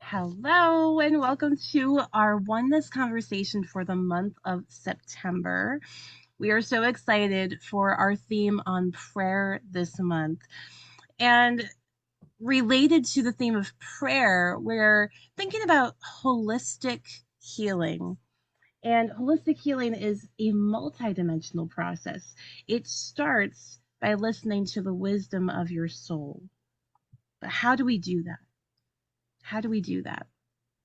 Hello, and welcome to our Oneness conversation for the month of September. We are so excited for our theme on prayer this month. And related to the theme of prayer, we're thinking about holistic healing. And holistic healing is a multidimensional process. It starts by listening to the wisdom of your soul. But how do we do that? How do we do that?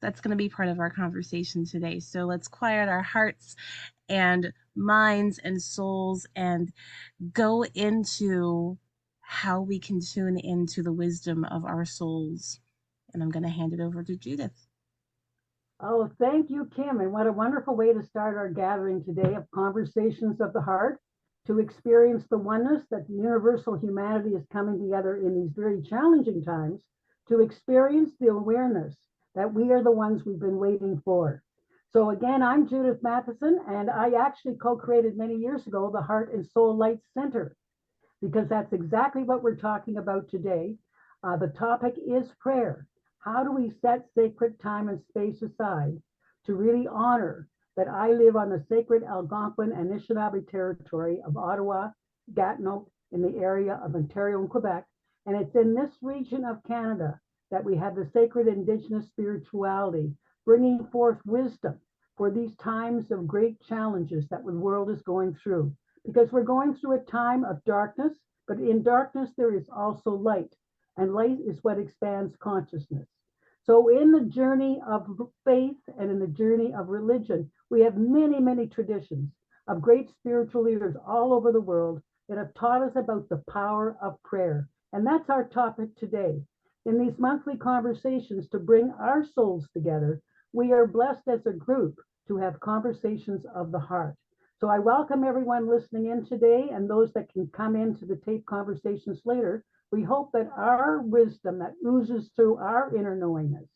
That's going to be part of our conversation today. So let's quiet our hearts and minds and souls and go into how we can tune into the wisdom of our souls. And I'm going to hand it over to Judith. Oh, thank you, Kim. And what a wonderful way to start our gathering today of conversations of the heart to experience the oneness that the universal humanity is coming together in these very challenging times to experience the awareness that we are the ones we've been waiting for. So again, I'm Judith Matheson, and I actually co-created many years ago the Heart and Soul Light Center, because that's exactly what we're talking about today. The topic is prayer. How do we set sacred time and space aside to really honor that I live on the sacred Algonquin and Anishinaabe territory of Ottawa, Gatineau, in the area of Ontario and Quebec. And it's in this region of Canada that we have the sacred Indigenous spirituality, bringing forth wisdom for these times of great challenges that the world is going through. Because we're going through a time of darkness, but in darkness there is also light. And light is what expands consciousness. So in the journey of faith and in the journey of religion, we have many, many traditions of great spiritual leaders all over the world that have taught us about the power of prayer. And that's our topic today. In these monthly conversations to bring our souls together, we are blessed as a group to have conversations of the heart. So I welcome everyone listening in today and those that can come into the tape conversations later. We hope that our wisdom that oozes through our inner knowingness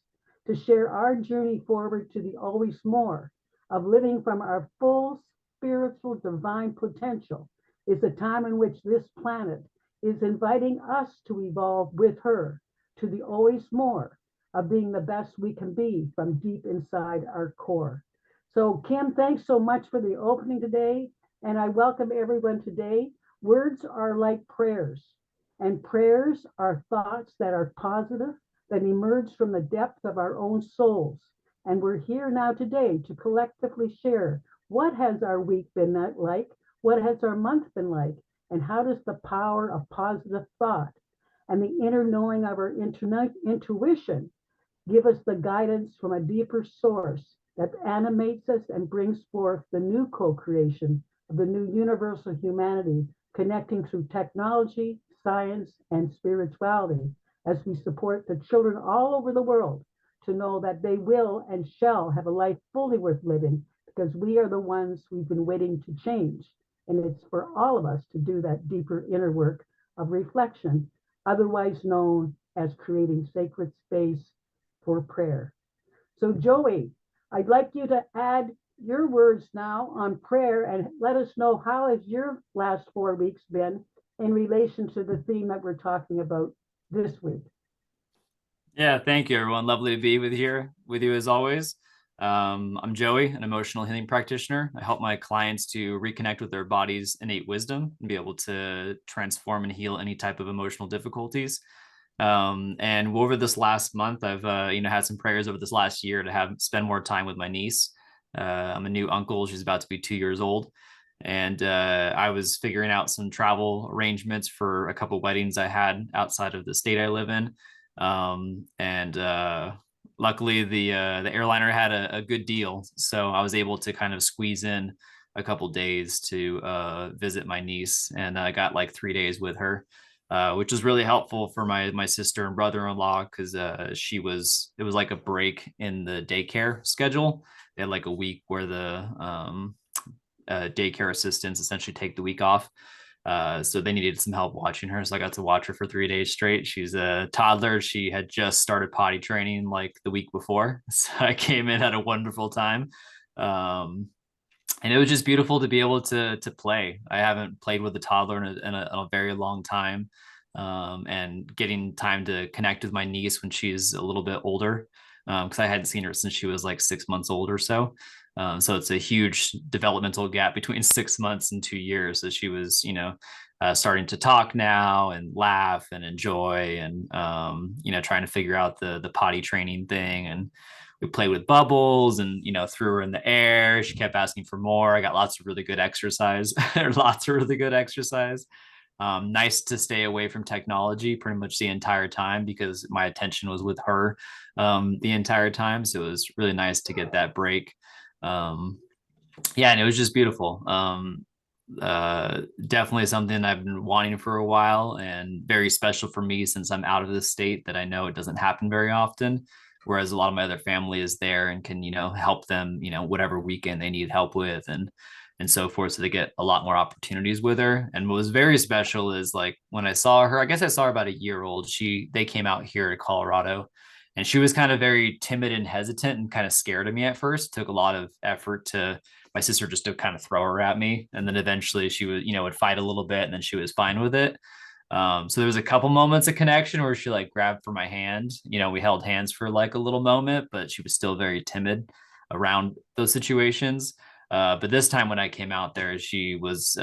to share our journey forward to the always more of living from our full spiritual divine potential is a time in which this planet is inviting us to evolve with her to the always more of being the best we can be from deep inside our core. So Kim, thanks so much for the opening today. And I welcome everyone today. Words are like prayers. And prayers are thoughts that are positive, that emerge from the depth of our own souls. And we're here now today to collectively share what has our week been like, what has our month been like, and how does the power of positive thought and the inner knowing of our intuition give us the guidance from a deeper source that animates us and brings forth the new co-creation of the new universal humanity, connecting through technology, science, and spirituality as we support the children all over the world to know that they will and shall have a life fully worth living because we are the ones we've been waiting to change. And it's for all of us to do that deeper inner work of reflection, otherwise known as creating sacred space for prayer. So Joey, I'd like you to add your words now on prayer and let us know how has your last 4 weeks been in relation to the theme that we're talking about this week. Yeah, thank you, everyone. Lovely to be with you as always. I'm Joey, an emotional healing practitioner. I help my clients to reconnect with their body's innate wisdom and be able to transform and heal any type of emotional difficulties. And over this last month, I've had some prayers over this last year to spend more time with my niece. I'm a new uncle; she's about to be 2 years old, and I was figuring out some travel arrangements for a couple weddings I had outside of the state I live in. And luckily, the airliner had a good deal, so I was able to kind of squeeze in a couple days to visit my niece, and I got like 3 days with her. Which was really helpful for my sister and brother-in-law because it was like a break in the daycare schedule. They had like a week where the daycare assistants essentially take the week off. So they needed some help watching her. So I got to watch her for 3 days straight. She's a toddler. She had just started potty training like the week before. So I came in at a wonderful time. And it was just beautiful to be able to play. I haven't played with a toddler in a very long time, and getting time to connect with my niece when she's a little bit older because I hadn't seen her since she was like 6 months old or so. So it's a huge developmental gap between 6 months and 2 years. So she was, starting to talk now and laugh and enjoy, and trying to figure out the potty training thing. And we played with bubbles and threw her in the air. She kept asking for more. I got lots of really good exercise. Lots of really good exercise. Nice to stay away from technology pretty much the entire time because my attention was with her the entire time. So it was really nice to get that break. Yeah, and it was just beautiful. Definitely something I've been wanting for a while, and very special for me since I'm out of the state, that I know it doesn't happen very often. Whereas a lot of my other family is there and can, help them, whatever weekend they need help with, and so forth. So they get a lot more opportunities with her. And what was very special is like when I saw her, I guess I saw her about a year old. They came out here to Colorado, and she was kind of very timid and hesitant and kind of scared of me at first. It took a lot of effort to my sister just to kind of throw her at me. And then eventually she would fight a little bit, and then she was fine with it. So there was a couple moments of connection where she like grabbed for my hand. We held hands for like a little moment, but she was still very timid around those situations. But this time when I came out there, she was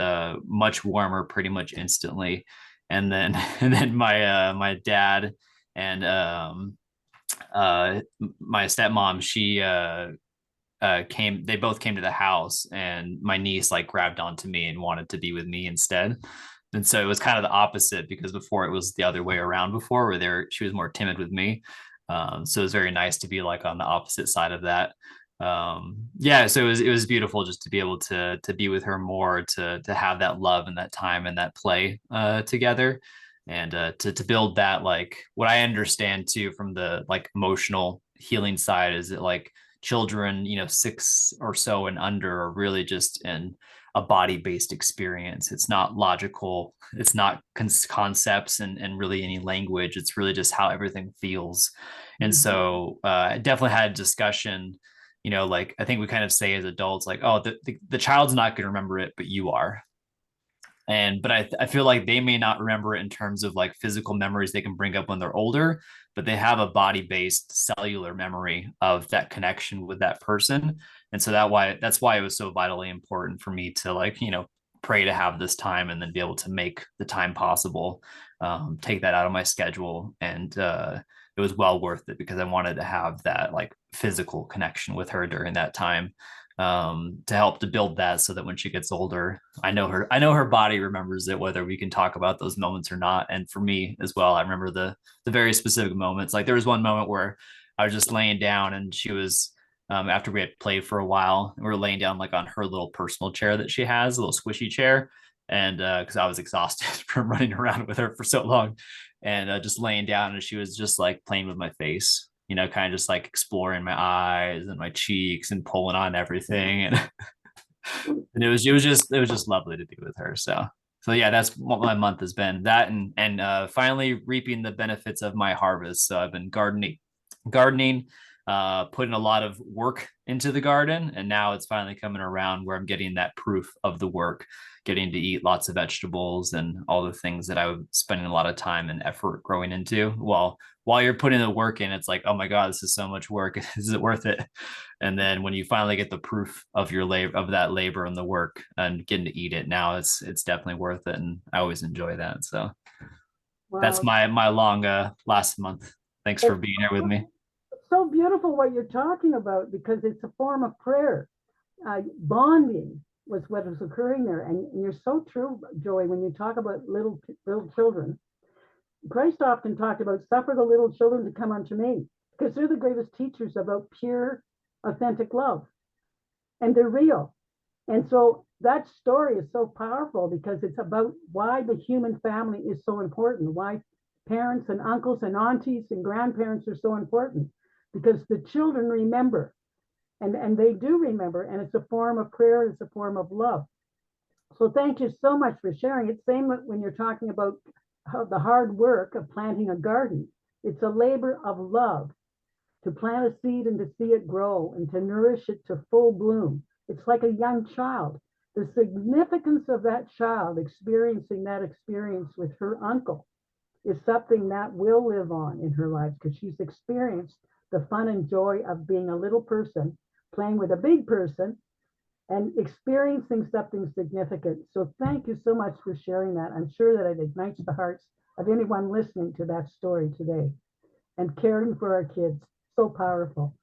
much warmer pretty much instantly. And then my dad and my stepmom, she they both came to the house, and my niece like grabbed onto me and wanted to be with me instead. And so it was kind of the opposite, because before it was the other way around before, where she was more timid with me. So it was very nice to be like on the opposite side of that. Yeah, so it was beautiful just to be able to be with her more, to have that love and that time and that play together, and to build that, like what I understand too from the like emotional healing side is that like children, 6 or so and under, are really just in a body-based experience. It's not logical. It's not concepts and really any language. It's really just how everything feels. And so I definitely had a discussion, like I think we kind of say as adults, like, oh, the child's not going to remember it, but you are. But I feel like they may not remember it in terms of like physical memories they can bring up when they're older, but they have a body-based cellular memory of that connection with that person. And so that's why it was so vitally important for me to like, pray to have this time and then be able to make the time possible, take that out of my schedule. And it was well worth it, because I wanted to have that like physical connection with her during that time, to help to build that, so that when she gets older, I know her body remembers it, whether we can talk about those moments or not. And for me as well, I remember the very specific moments. Like there was one moment where I was just laying down, and she was, after we had played for a while, we were laying down like on her little personal chair that she has, a little squishy chair. And because I was exhausted from running around with her for so long, and just laying down, and she was just like playing with my face, kind of just like exploring my eyes and my cheeks and pulling on everything. And it was just lovely to be with her. So yeah, that's what my month has been. That, and finally reaping the benefits of my harvest. So I've been gardening, putting a lot of work into the garden, and now it's finally coming around where I'm getting that proof of the work, getting to eat lots of vegetables and all the things that I was spending a lot of time and effort growing into. While you're putting the work in, it's like, oh my God, this is so much work. Is it worth it? And then when you finally get the proof of your labor, of that labor and the work, and getting to eat it, now it's definitely worth it. And I always enjoy that. So that's Wow. my long last month. Thanks for It's being here with me. so beautiful what you're talking about, because it's a form of prayer. Bonding was what was occurring there. And you're so true, Joey, when you talk about little children. Christ often talked about suffer the little children to come unto me, because they're the greatest teachers about pure, authentic love. And they're real. And so that story is so powerful, because it's about why the human family is so important, why parents and uncles and aunties and grandparents are so important, because the children remember, and they do remember, and it's a form of prayer, it's a form of love. So thank you so much for sharing it. Same when you're talking about how the hard work of planting a garden. It's a labor of love to plant a seed and to see it grow and to nourish it to full bloom. It's like a young child. The significance of that child experiencing that experience with her uncle is something that will live on in her life because she's experienced the fun and joy of being a little person playing with a big person and experiencing something significant. So thank you so much for sharing that. I'm sure that it ignites the hearts of anyone listening to that story today. And caring for our kids, so powerful.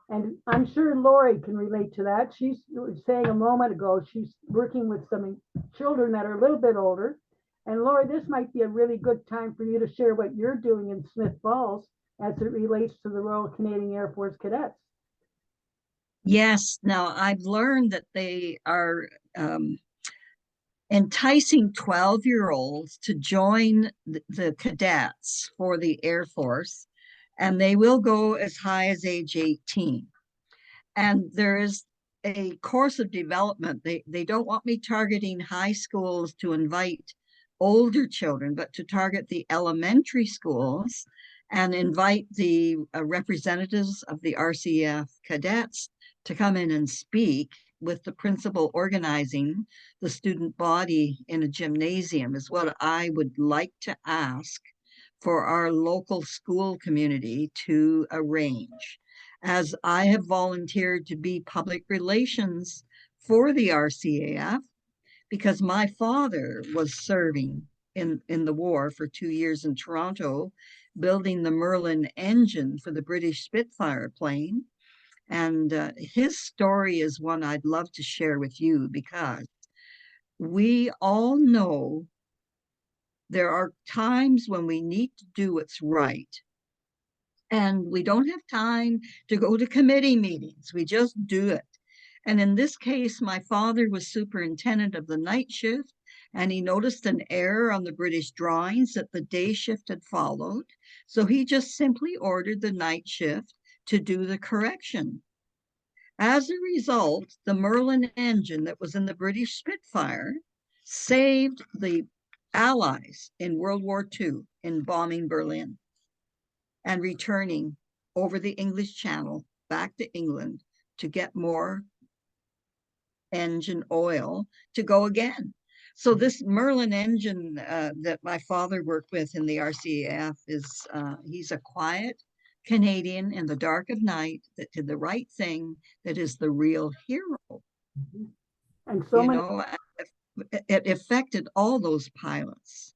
And I'm sure Lori can relate to that. She's saying a moment ago, she's working with some children that are a little bit older. And Lori, this might be a really good time for you to share what you're doing in Smith Falls as it relates to the Royal Canadian Air Force cadets. Yes, now I've learned that they are enticing 12-year-olds to join the cadets for the Air Force, and they will go as high as age 18. And there is a course of development. They don't want me targeting high schools to invite older children, but to target the elementary schools and invite the representatives of the RCF cadets to come in and speak, with the principal organizing the student body in a gymnasium, is what I would like to ask for our local school community to arrange. As I have volunteered to be public relations for the RCAF, because my father was serving in the war for 2 years in Toronto, building the Merlin engine for the British Spitfire plane. And his story is one I'd love to share with you, because we all know there are times when we need to do what's right. And we don't have time to go to committee meetings. We just do it. And in this case, my father was superintendent of the night shift, and he noticed an error on the British drawings that the day shift had followed. So he just simply ordered the night shift to do the correction. As a result, the Merlin engine that was in the British Spitfire saved the Allies in World War II in bombing Berlin and returning over the English Channel back to England to get more engine oil to go again. So this Merlin engine that my father worked with in the RCAF is, he's a quiet Canadian in the dark of night that did the right thing, that is the real hero. And so You many, know, it affected all those pilots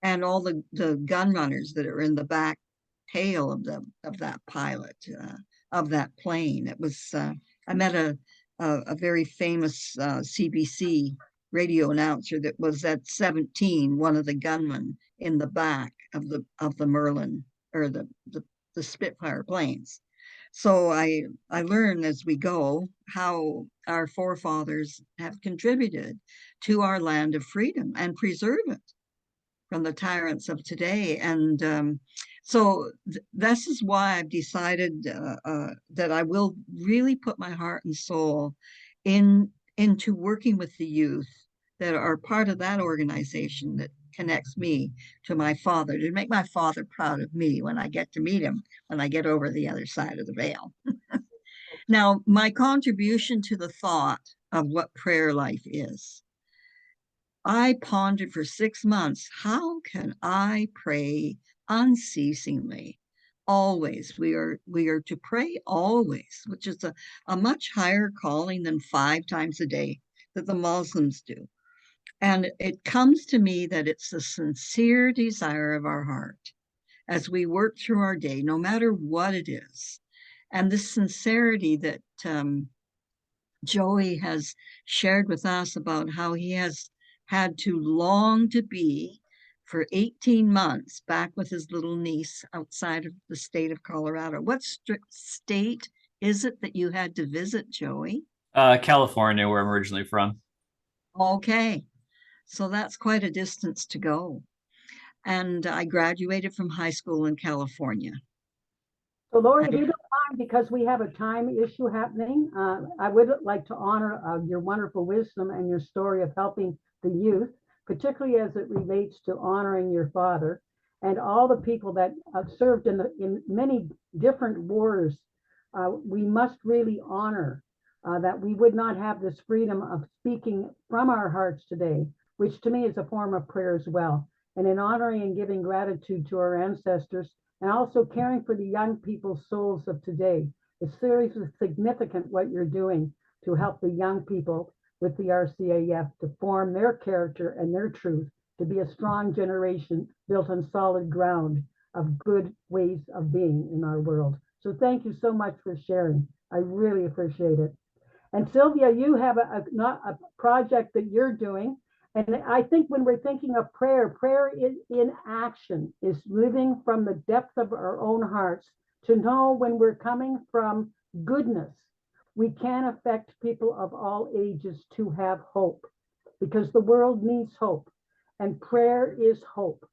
and all the gun runners that are in the back tail of that pilot, of that plane. It was I met a very famous CBC radio announcer that was at 17, one of the gunmen in the back of the Merlin, or the Spitfire planes. So I learn as we go how our forefathers have contributed to our land of freedom and preserve it from the tyrants of today. And so this is why I've decided that I will really put my heart and soul into working with the youth that are part of that organization that connects me to my father, to make my father proud of me when I get to meet him, when I get over the other side of the veil. Now, my contribution to the thought of what prayer life is. I pondered for 6 months, how can I pray unceasingly? Always. We are to pray always, which is a much higher calling than 5 times a day that the Muslims do. And it comes to me that it's a sincere desire of our heart as we work through our day, no matter what it is. And this sincerity that Joey has shared with us about how he has had to long to be for 18 months back with his little niece outside of the state of Colorado. What state is it that you had to visit, Joey? California, where I'm originally from. Okay, so that's quite a distance to go. And I graduated from high school in California. so Lori, if you don't mind, because we have a time issue happening, I would like to honor your wonderful wisdom and your story of helping the youth, particularly as it relates to honoring your father and all the people that served in many different wars. We must really honor that we would not have this freedom of speaking from our hearts today, which to me is a form of prayer as well. and in honoring and giving gratitude to our ancestors, and also caring for the young people's souls of today. It's seriously significant what you're doing to help the young people with the RCAF to form their character and their truth, to be a strong generation built on solid ground of good ways of being in our world. So thank you so much for sharing. I really appreciate it. And Sylvia, you have a project that you're doing. And I think when we're thinking of prayer, prayer in action is living from the depth of our own hearts to know when we're coming from goodness, we can affect people of all ages to have hope, because the world needs hope. And prayer is hope.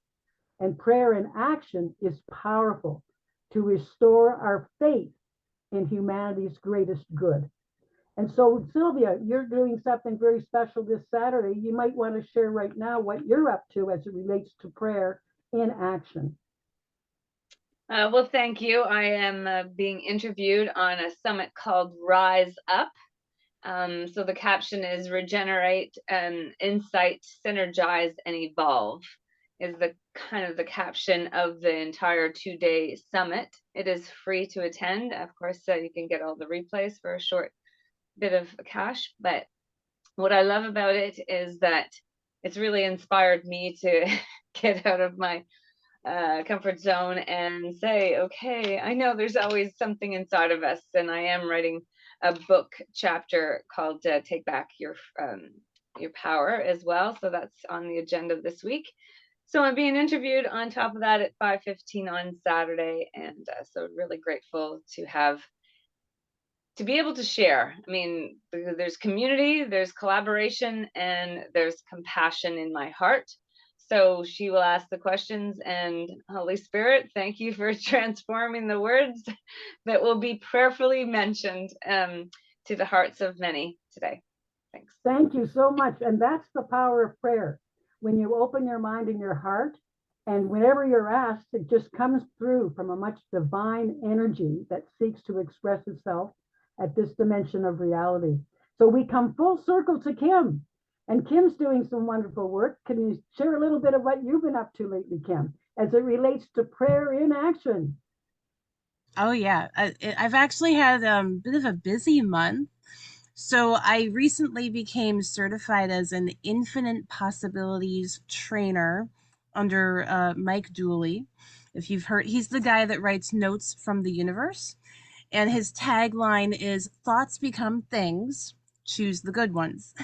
And prayer in action is powerful to restore our faith in humanity's greatest good. And so, Sylvia, you're doing something very special this Saturday. You might want to share right now what you're up to as it relates to prayer in action. Well, thank you. I am being interviewed on a summit called Rise Up. So the caption is Regenerate, Insight, Synergize, and Evolve is the kind of the caption of the entire 2-day summit. It is free to attend. Of course, you can get all the replays for a short bit of cash. But what I love about it is that it's really inspired me to get out of my comfort zone and say, okay, I know there's always something inside of us, and I am writing a book chapter called Take Back Your Power as well. So that's on the agenda this week. So I'm being interviewed on top of that at 5:15 on Saturday, and so really grateful to be able to share. I mean, there's community, there's collaboration, and there's compassion in my heart. So she will ask the questions, and Holy Spirit, thank you for transforming the words that will be prayerfully mentioned to the hearts of many today. Thanks. Thank you so much. And that's the power of prayer. When you open your mind and your heart, and whenever you're asked, it just comes through from a much divine energy that seeks to express itself at this dimension of reality. So we come full circle to Kim. And Kim's doing some wonderful work. Can you share a little bit of what you've been up to lately, Kim, as it relates to prayer in action? Oh yeah, I've actually had a bit of a busy month. So I recently became certified as an infinite possibilities trainer under Mike Dooley. If you've heard, he's the guy that writes Notes from the Universe, and his tagline is "Thoughts become things. Choose the good ones."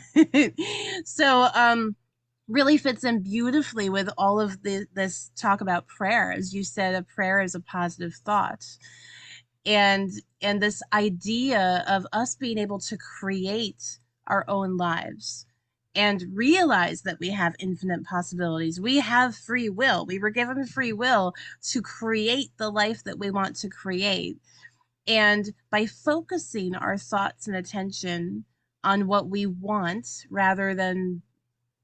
So really fits in beautifully with all of this talk about prayer. As you said, a prayer is a positive thought, and this idea of us being able to create our own lives and realize that we have infinite possibilities. We have free will. We were given free will to create the life that we want to create. And by focusing our thoughts and attention on what we want rather than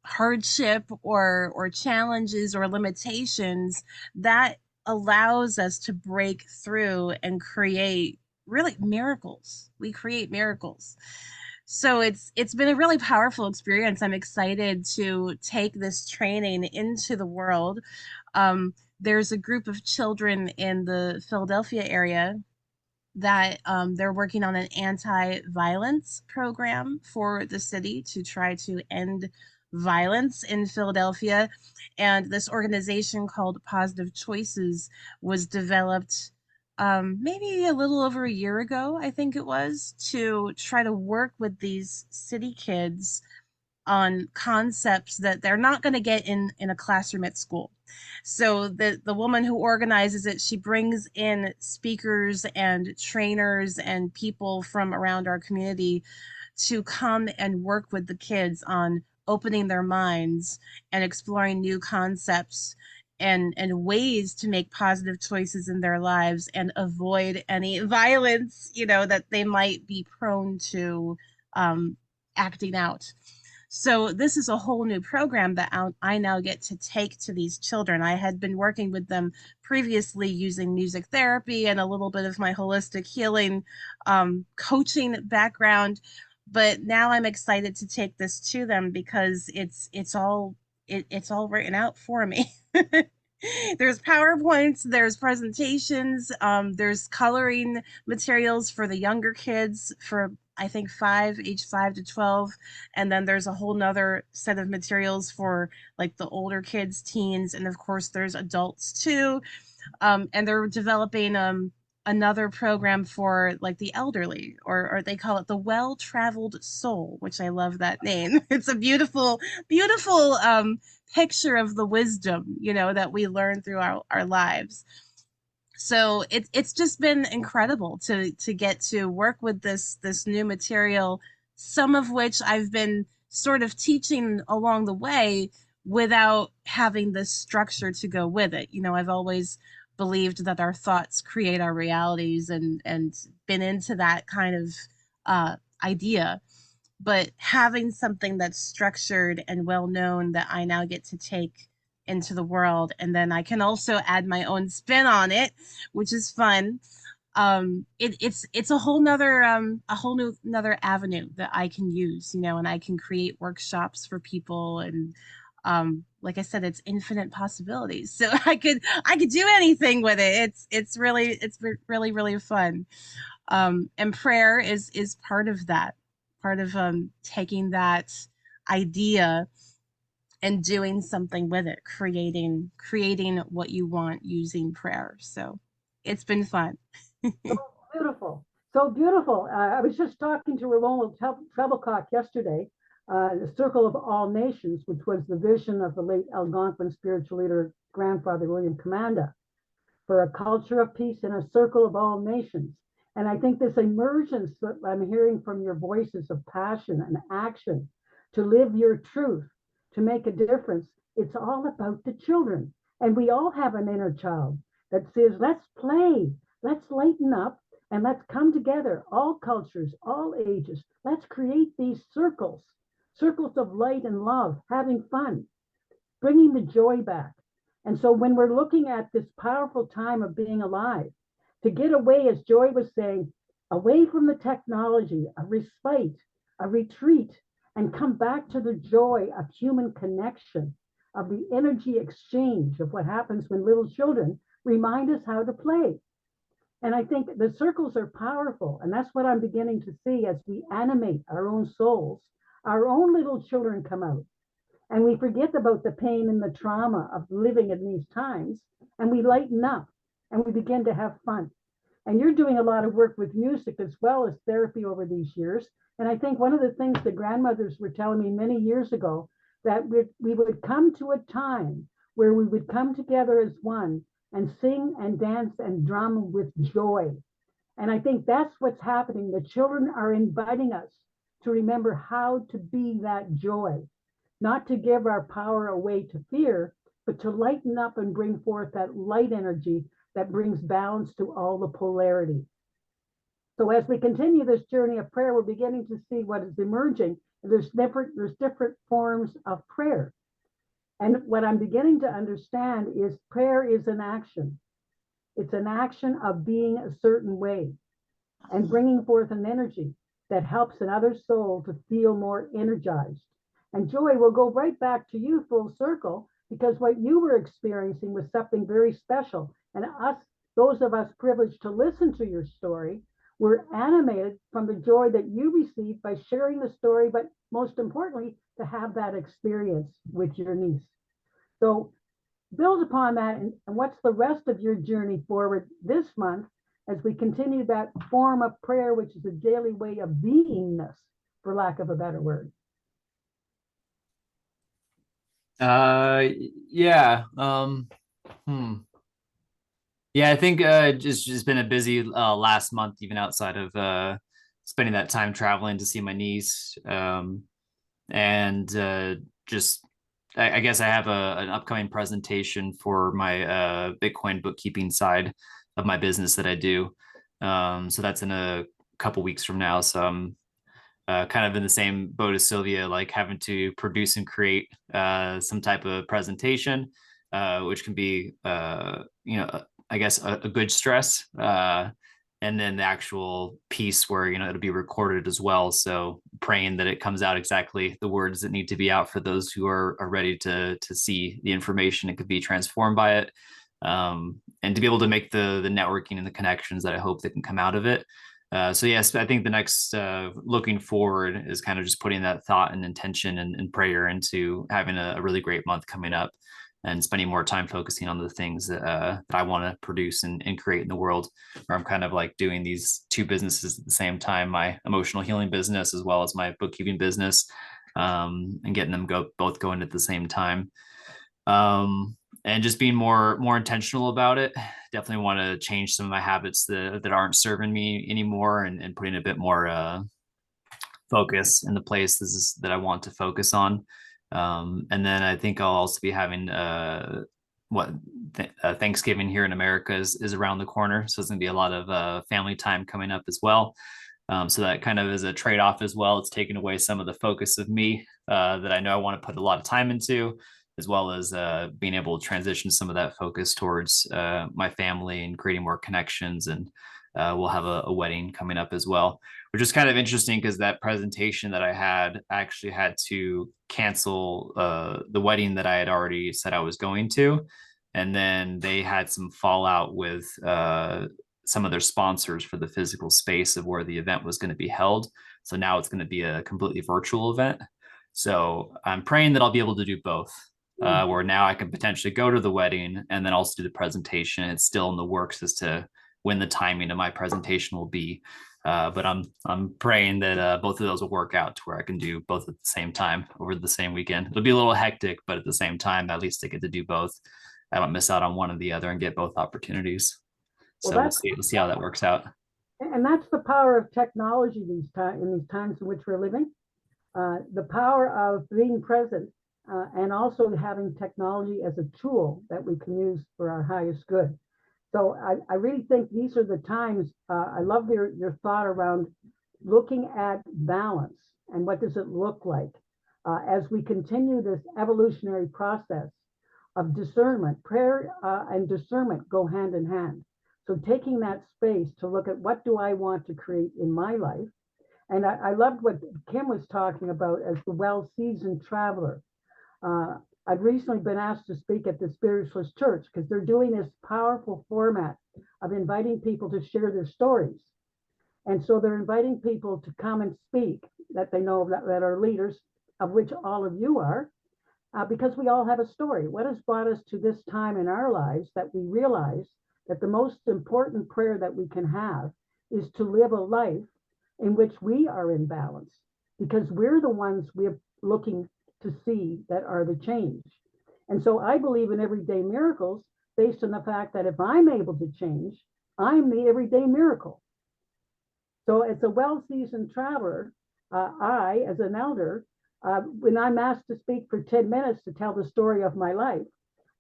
hardship or challenges or limitations, that allows us to break through and create really miracles. We create miracles. So it's been a really powerful experience. I'm excited to take this training into the world. There's a group of children in the Philadelphia area that they're working on an anti-violence program for the city to try to end violence in Philadelphia. And this organization called Positive Choices was developed maybe a little over a year ago, I think it was, to try to work with these city kids on concepts that they're not going to get in a classroom at school. So the woman who organizes it, she brings in speakers and trainers and people from around our community to come and work with the kids on opening their minds and exploring new concepts and ways to make positive choices in their lives and avoid any violence, that they might be prone to acting out. So this is a whole new program that I now get to take to these children. I had been working with them previously using music therapy and a little bit of my holistic healing coaching background, but now I'm excited to take this to them because it's all it's all written out for me. There's PowerPoints, there's presentations, there's coloring materials for the younger kids for I think age 5 to 12. And then there's a whole nother set of materials for like the older kids, teens, and of course there's adults too. And they're developing another program for like the elderly, or they call it the well-traveled soul, which I love that name. It's a beautiful, beautiful picture of the wisdom, that we learn through our lives. So it's just been incredible to get to work with this new material, some of which I've been sort of teaching along the way without having the structure to go with it. I've always believed that our thoughts create our realities, and been into that kind of idea. But having something that's structured and well known that I now get to take into the world, and then I can also add my own spin on it, which is fun. It's a whole nother another avenue that I can use, and I can create workshops for people, and like I said, it's infinite possibilities. So I could do anything with it. It's really really fun. And prayer is part of that, part of taking that idea and doing something with it, creating what you want using prayer. So it's been fun. Beautiful. So beautiful. I was just talking to Ramon Treblecock yesterday, the Circle of All Nations, which was the vision of the late Algonquin spiritual leader, grandfather William Commanda, for a culture of peace in a circle of all nations. And I think this emergence that I'm hearing from your voices of passion and action to live your truth, to make a difference, it's all about the children. And we all have an inner child that says, let's play, let's lighten up, and let's come together, all cultures, all ages. Let's create these circles of light and love, having fun, bringing the joy back. And so when we're looking at this powerful time of being alive, to get away, as Joy was saying, away from the technology, a respite, a retreat, and come back to the joy of human connection, of the energy exchange of what happens when little children remind us how to play. And I think the circles are powerful. And that's what I'm beginning to see as we animate our own souls. Our own little children come out. And we forget about the pain and the trauma of living in these times. And we lighten up and we begin to have fun. And you're doing a lot of work with music as well as therapy over these years. And I think one of the things the grandmothers were telling me many years ago, that we would come to a time where we would come together as one and sing and dance and drum with joy. And I think that's what's happening. The children are inviting us to remember how to be that joy, not to give our power away to fear, but to lighten up and bring forth that light energy that brings balance to all the polarity. So as we continue this journey of prayer, we're beginning to see what is emerging. There's different forms of prayer. And what I'm beginning to understand is prayer is an action. It's an action of being a certain way and bringing forth an energy that helps another soul to feel more energized. And Joy, we'll go right back to you full circle, because what you were experiencing was something very special. And those of us privileged to listen to your story, were animated from the joy that you received by sharing the story, but most importantly, to have that experience with your niece. So build upon that, and what's the rest of your journey forward this month as we continue that form of prayer, which is a daily way of beingness, for lack of a better word. Yeah. Yeah, I think just been a busy last month, even outside of spending that time traveling to see my niece. And just I guess I have an upcoming presentation for my Bitcoin bookkeeping side of my business that I do. So that's in a couple weeks from now. So I'm kind of in the same boat as Sylvia, like having to produce and create some type of presentation, which can be, I guess a good stress. And then the actual piece where, it'll be recorded as well. So praying that it comes out exactly the words that need to be out for those who are ready to see the information and could be transformed by it, and to be able to make the networking and the connections that I hope that can come out of it. So yes, I think the next looking forward is kind of just putting that thought and intention and prayer into having a really great month coming up, and spending more time focusing on the things that I want to produce and create in the world. Where I'm kind of like doing these two businesses at the same time, my emotional healing business as well as my bookkeeping business, and getting them both going at the same time. And just being more intentional about it. Definitely want to change some of my habits that aren't serving me anymore, and putting a bit more focus in the places that I want to focus on. And then I think I'll also be having Thanksgiving here in America is around the corner, so it's going to be a lot of family time coming up as well. So that kind of is a trade-off as well. It's taking away some of the focus of me that I know I want to put a lot of time into, as well as being able to transition some of that focus towards my family and creating more connections. And we'll have a wedding coming up as well, which is kind of interesting because that presentation that I actually had to cancel the wedding that I had already said I was going to. And then they had some fallout with some of their sponsors for the physical space of where the event was going to be held. So now it's going to be a completely virtual event. So I'm praying that I'll be able to do both. Where now I can potentially go to the wedding and then also do the presentation. It's still in the works as to when the timing of my presentation will be. But I'm praying that both of those will work out to where I can do both at the same time over the same weekend. It'll be a little hectic, but at the same time, at least I get to do both. I don't miss out on one or the other and get both opportunities. So we'll see how that works out. And that's the power of technology in these times in which we're living. The power of being present and also having technology as a tool that we can use for our highest good. So I really think these are the times. I love your thought around looking at balance and what does it look like as we continue this evolutionary process of discernment. Prayer and discernment go hand in hand. So taking that space to look at what do I want to create in my life. And I loved what Kim was talking about as the well-seasoned traveler. I've recently been asked to speak at the Spiritualist Church because they're doing this powerful format of inviting people to share their stories. And so they're inviting people to come and speak that they know that are leaders, of which all of you are, because we all have a story. What has brought us to this time in our lives that we realize that the most important prayer that we can have is to live a life in which we are in balance, because we're the ones we're looking to see that are the change. And so I believe in everyday miracles based on the fact that if I'm able to change, I'm the everyday miracle. So as a well-seasoned traveler, I, as an elder, when I'm asked to speak for 10 minutes to tell the story of my life,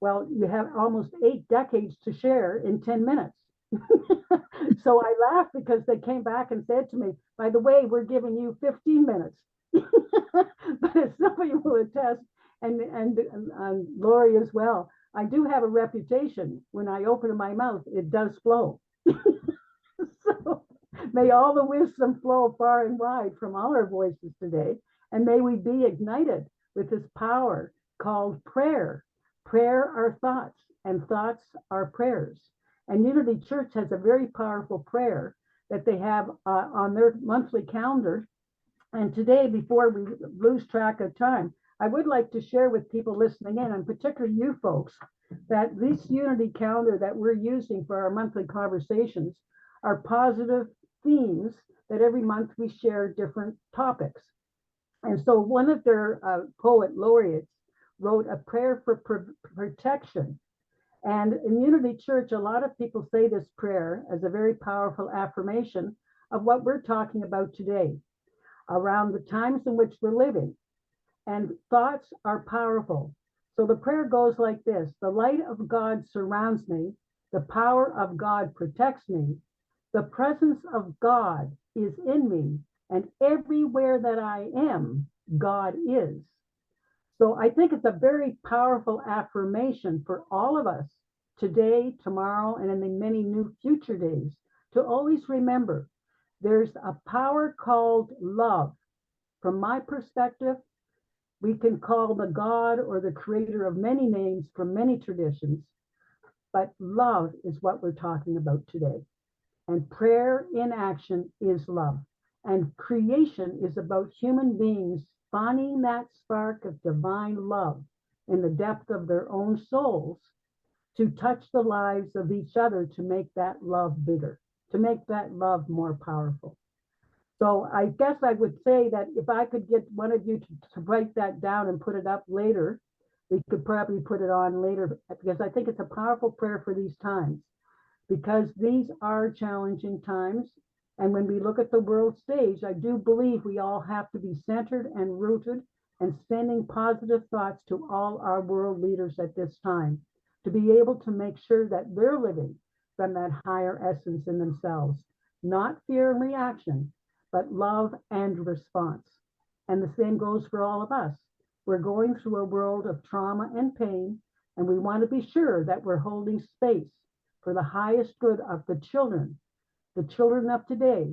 well, you have almost 8 decades to share in 10 minutes. So I laughed because they came back and said to me, by the way, we're giving you 15 minutes. But as somebody will attest, and Lori as well, I do have a reputation. When I open my mouth, it does flow. So may all the wisdom flow far and wide from all our voices today. And may we be ignited with this power called prayer. Prayer are thoughts, and thoughts are prayers. And Unity Church has a very powerful prayer that they have on their monthly calendar. And today, before we lose track of time, I would like to share with people listening in, and particularly you folks, that this Unity calendar that we're using for our monthly conversations are positive themes that every month we share different topics. And so one of their poet laureates wrote a prayer for protection. And in Unity Church, a lot of people say this prayer as a very powerful affirmation of what we're talking about today, around the times in which we're living. And thoughts are powerful. So the prayer goes like this: the light of God surrounds me, the power of God protects me, the presence of God is in me, and everywhere that I am, God is. So I think it's a very powerful affirmation for all of us today, tomorrow, and in the many new future days to always remember there's a power called love from my perspective, we can call the God or the creator of many names from many traditions, but love is what we're talking about today. And prayer in action is love. And creation is about human beings finding that spark of divine love in the depth of their own souls to touch the lives of each other to make that love bigger, to make that love more powerful. So I guess I would say that if I could get one of you to write that down and put it up later, we could probably put it on later, because I think it's a powerful prayer for these times, because these are challenging times. And when we look at the world stage, I do believe we all have to be centered and rooted and sending positive thoughts to all our world leaders at this time to be able to make sure that they're living from that higher essence in themselves, not fear and reaction, but love and response. And the same goes for all of us. We're going through a world of trauma and pain, and we want to be sure that we're holding space for the highest good of the children of today,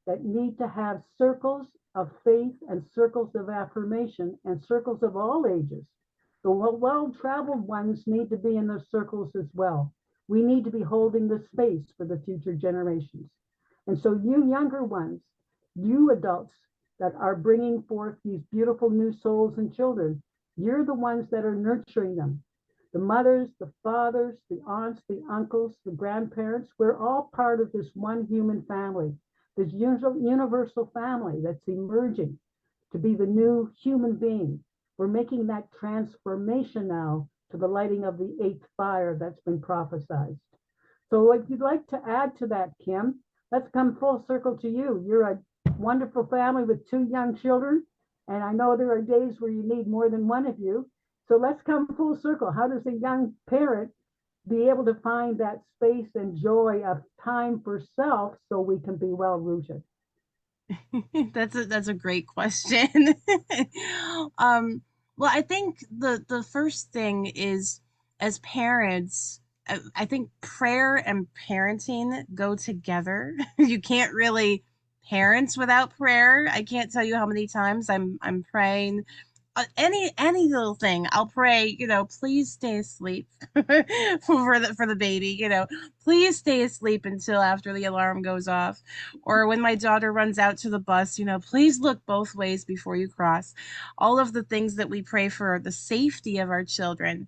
that need to have circles of faith and circles of affirmation and circles of all ages. The well-traveled ones need to be in those circles as well. We need to be holding the space for the future generations. And so you younger ones, you adults that are bringing forth these beautiful new souls and children, you're the ones that are nurturing them. The mothers, the fathers, the aunts, the uncles, the grandparents, we're all part of this one human family, this universal family that's emerging to be the new human being. We're making that transformation now to the lighting of the eighth fire that's been prophesied. So if you'd like to add to that, Kim, let's come full circle to you. You're a wonderful family with 2 young children, and I know there are days where you need more than one of you. So let's come full circle. How does a young parent be able to find that space and joy of time for self so we can be well rooted? That's a great question. um, well, I think the first thing is, as parents, I think prayer and parenting go together. You can't really parent without prayer. I can't tell you how many times I'm praying any little thing. I'll pray, please stay asleep for the baby, please stay asleep until after the alarm goes off. Or when my daughter runs out to the bus, please look both ways before you cross. All of the things that we pray for the safety of our children.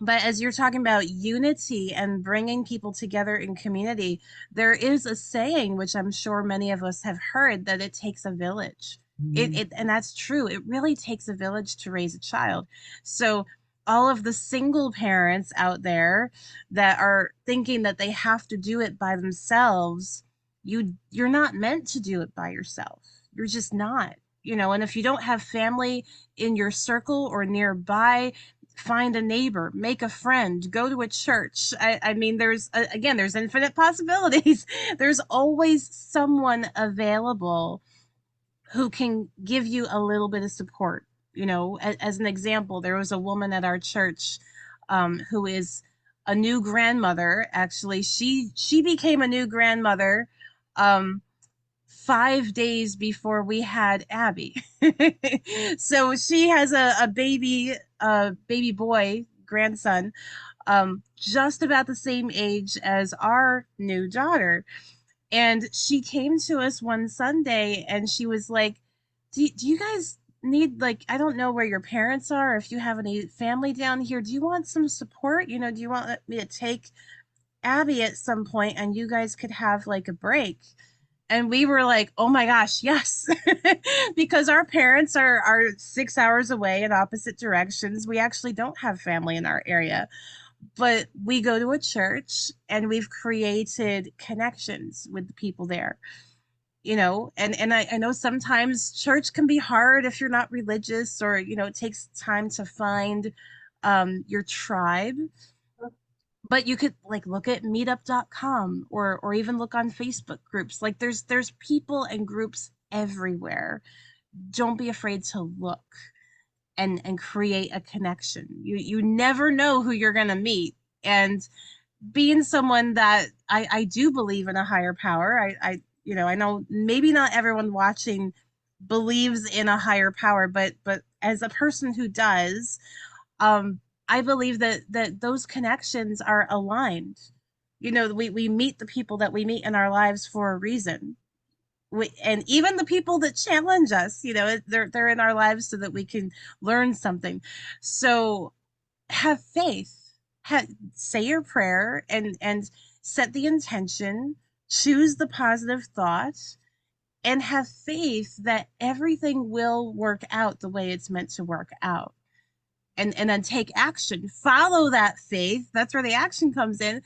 But as you're talking about unity and bringing people together in community, there is a saying, which I'm sure many of us have heard, that it takes a village. And that's true. It really takes a village to raise a child. So all of the single parents out there that are thinking that they have to do it by themselves, you're not meant to do it by yourself. You're just not. And if you don't have family in your circle or nearby, find a neighbor, make a friend, go to a church. I mean, there's infinite possibilities. There's always someone available who can give you a little bit of support. As an example, there was a woman at our church who is a new grandmother. Actually, she became a new grandmother 5 days before we had Abby. So she has a baby boy grandson, just about the same age as our new daughter. And she came to us one Sunday and she was like, do you guys need, like, I don't know where your parents are, if you have any family down here. Do you want some support? Do you want me to take Abby at some point and you guys could have like a break? And we were like, oh my gosh, yes. Because our parents are 6 hours away in opposite directions. We actually don't have family in our area, but we go to a church and we've created connections with the people there. And I know sometimes church can be hard if you're not religious, or it takes time to find your tribe. But you could like look at meetup.com, or even look on Facebook groups. Like there's people and groups everywhere. Don't be afraid to look and create a connection. You never know who you're going to meet. And being someone that I do believe in a higher power, I know maybe not everyone watching believes in a higher power, but as a person who does, um, I believe that those connections are aligned. You know, we meet the people that we meet in our lives for a reason. And even the people that challenge us, you know, they're in our lives so that we can learn something. So have faith. Say your prayer and set the intention. Choose the positive thought and have faith that everything will work out the way it's meant to work out. And then take action. Follow that faith. That's where the action comes in.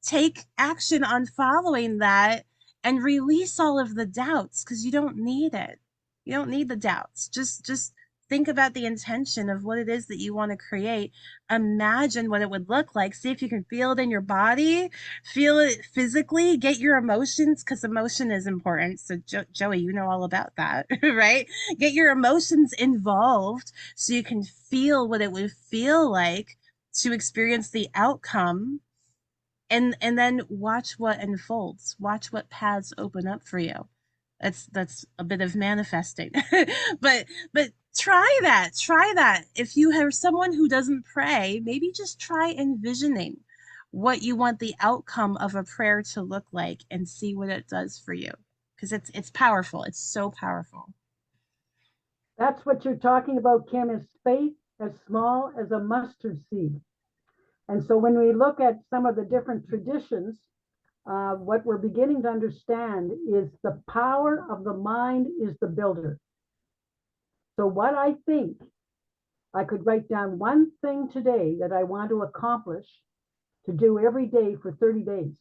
Take action on following that and release all of the doubts because you don't need it. You don't need the doubts. Just think about the intention of what it is that you want to create. Imagine what it would look like. See if you can feel it in your body, feel it physically, get your emotions because emotion is important. So Joey, you know all about that, right? Get your emotions involved so you can feel what it would feel like to experience the outcome, and then watch what unfolds, watch what paths open up for you. That's a bit of manifesting. but try that if you have someone who doesn't pray, maybe just try envisioning what you want the outcome of a prayer to look like and see what it does for you, because it's powerful. It's so powerful. That's what you're talking about, Kim, is faith as small as a mustard seed. And so when we look at some of the different traditions, what we're beginning to understand is the power of the mind is the builder. So what I think, I could write down one thing today that I want to accomplish to do every day for 30 days.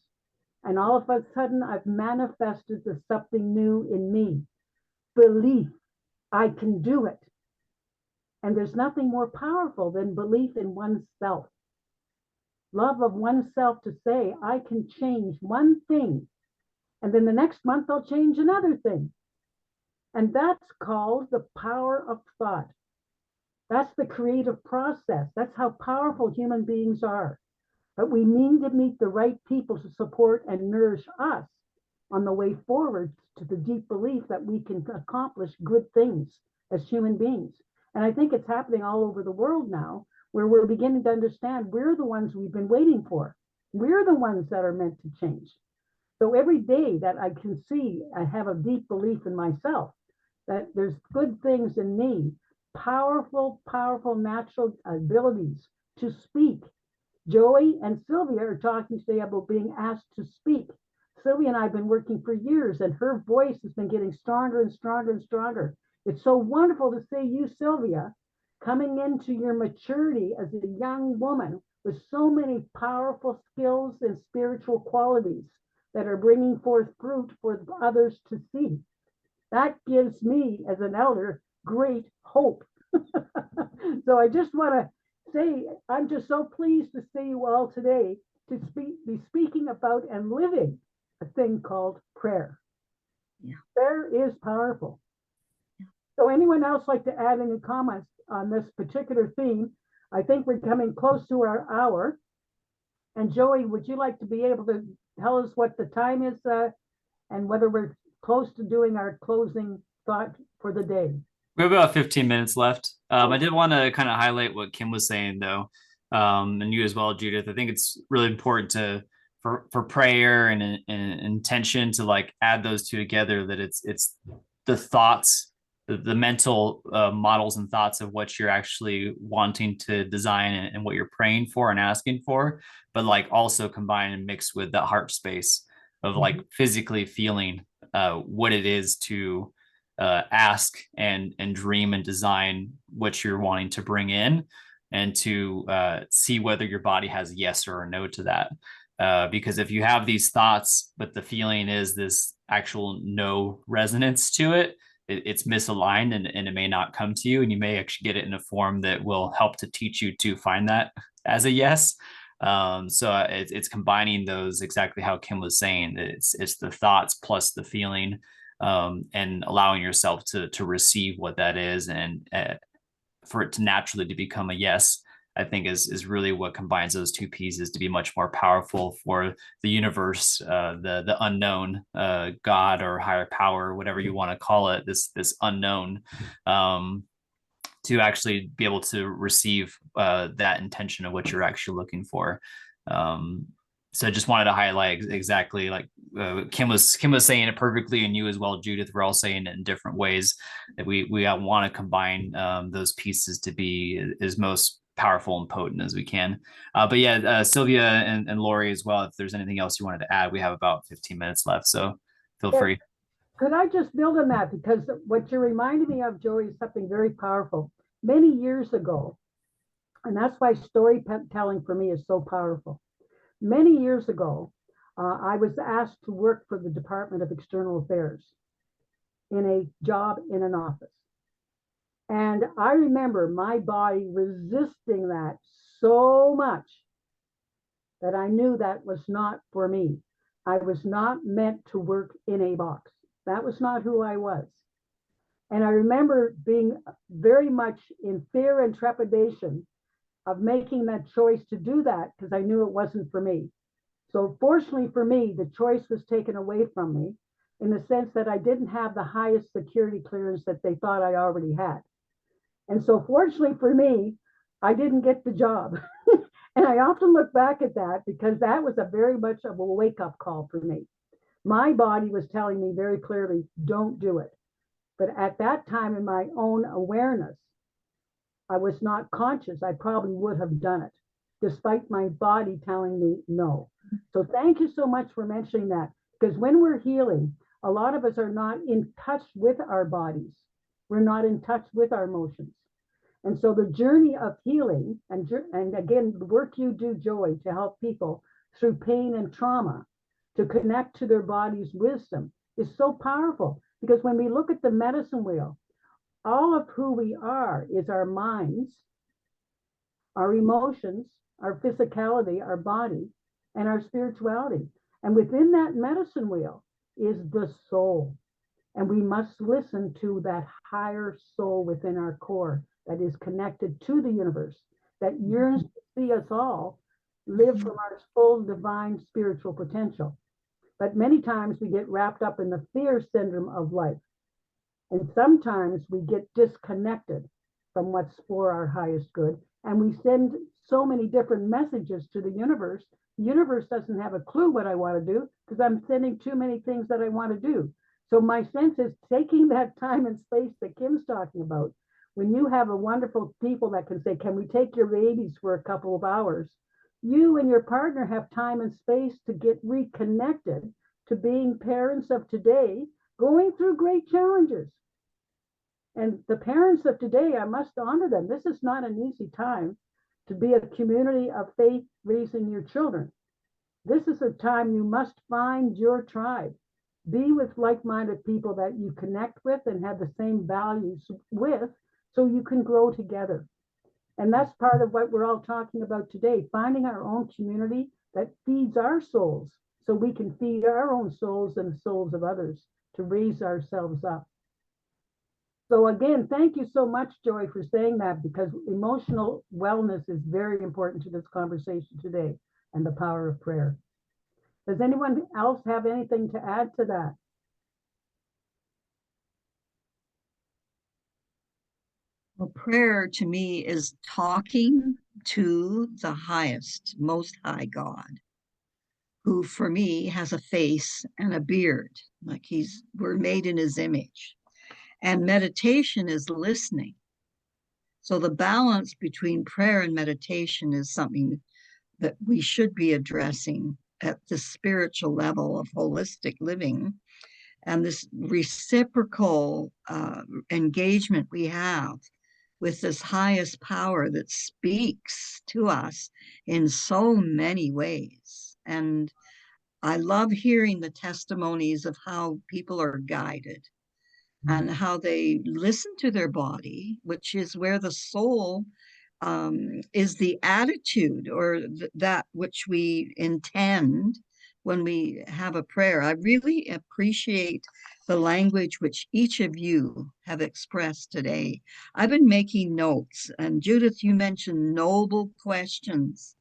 And all of a sudden, I've manifested the something new in me. Belief, I can do it. And there's nothing more powerful than belief in oneself. Love of oneself to say, I can change one thing. And then the next month, I'll change another thing. And that's called the power of thought. That's the creative process. That's how powerful human beings are. But we need to meet the right people to support and nourish us on the way forward to the deep belief that we can accomplish good things as human beings. And I think it's happening all over the world now, where we're beginning to understand we're the ones we've been waiting for. We're the ones that are meant to change. So every day that I can see, I have a deep belief in myself that there's good things in me, powerful, powerful natural abilities to speak. Joey and Sylvia are talking today about being asked to speak. Sylvia and I have been working for years, and her voice has been getting stronger and stronger and stronger. It's so wonderful to see you, Sylvia, coming into your maturity as a young woman with so many powerful skills and spiritual qualities that are bringing forth fruit for others to see. That gives me, as an elder, great hope. So I just want to say, I'm just so pleased to see you all today to be speaking about and living a thing called prayer. Yeah. Prayer is powerful. Yeah. So anyone else like to add any comments on this particular theme? I think we're coming close to our hour. And Joey, would you like to be able to tell us what the time is and whether we're close to doing our closing thought for the day? We have about 15 minutes left. I did want to kind of highlight what Kim was saying, though, and you as well, Judith. I think it's really important for prayer and intention to like add those two together. That it's the thoughts, the mental models and thoughts of what you're actually wanting to design and what you're praying for and asking for, but like also combine and mix with the heart space of like physically feeling what it is to ask and dream and design what you're wanting to bring in, and to see whether your body has a yes or a no to that. Because if you have these thoughts, but the feeling is this actual no resonance to it, it's misaligned and it may not come to you, and you may actually get it in a form that will help to teach you to find that as a yes. So it's combining those, exactly how Kim was saying. It's the thoughts plus the feeling, and allowing yourself to receive what that is, and for it to naturally to become a yes I think is really what combines those two pieces to be much more powerful for the universe, the unknown, God or higher power, whatever you want to call it, this unknown, to actually be able to receive that intention of what you're actually looking for. So I just wanted to highlight exactly like Kim was saying it perfectly, and you as well, Judith. We're all saying it in different ways that we want to combine those pieces to be as most powerful and potent as we can. But yeah, Sylvia and Lori as well. If there's anything else you wanted to add, we have about 15 minutes left, so feel free. Could I just build on that? Because what you're reminding me of, Joey, is something very powerful. Many years ago, and that's why storytelling for me is so powerful. Many years ago, I was asked to work for the Department of External Affairs in a job in an office. And I remember my body resisting that so much that I knew that was not for me. I was not meant to work in a box. That was not who I was. And I remember being very much in fear and trepidation of making that choice to do that because I knew it wasn't for me. So fortunately for me, the choice was taken away from me in the sense that I didn't have the highest security clearance that they thought I already had. And so fortunately for me, I didn't get the job. And I often look back at that because that was a very much of a wake-up call for me. My body was telling me very clearly, don't do it. But at that time, in my own awareness, I was not conscious. I probably would have done it, despite my body telling me no. So thank you so much for mentioning that, because when we're healing, a lot of us are not in touch with our bodies. We're not in touch with our emotions. And so the journey of healing, and again, the work you do, Joy, to help people through pain and trauma, to connect to their body's wisdom is so powerful. Because when we look at the medicine wheel, all of who we are is our minds, our emotions, our physicality, our body, and our spirituality. And within that medicine wheel is the soul. And we must listen to that higher soul within our core that is connected to the universe, that yearns to see us all live from our full divine spiritual potential. But many times we get wrapped up in the fear syndrome of life. And sometimes we get disconnected from what's for our highest good. And we send so many different messages to the universe. The universe doesn't have a clue what I want to do because I'm sending too many things that I want to do. So my sense is taking that time and space that Kim's talking about. When you have a wonderful people that can say, can we take your babies for a couple of hours? You and your partner have time and space to get reconnected to being parents of today, going through great challenges. And the parents of today, I must honor them. This is not an easy time to be a community of faith raising your children. This is a time you must find your tribe. Be with like-minded people that you connect with and have the same values with so you can grow together. And that's part of what we're all talking about today, finding our own community that feeds our souls so we can feed our own souls and the souls of others to raise ourselves up. So again, thank you so much, Joy, for saying that, because emotional wellness is very important to this conversation today and the power of prayer. Does anyone else have anything to add to that? Well, prayer to me is talking to the highest, most high God, who for me has a face and a beard, like we're made in his image. And meditation is listening. So the balance between prayer and meditation is something that we should be addressing at the spiritual level of holistic living. And this reciprocal engagement we have with this highest power that speaks to us in so many ways. And I love hearing the testimonies of how people are guided and how they listen to their body, which is where the soul is the attitude or that which we intend when we have a prayer. I really appreciate the language which each of you have expressed today. I've been making notes, and Judith, you mentioned noble questions.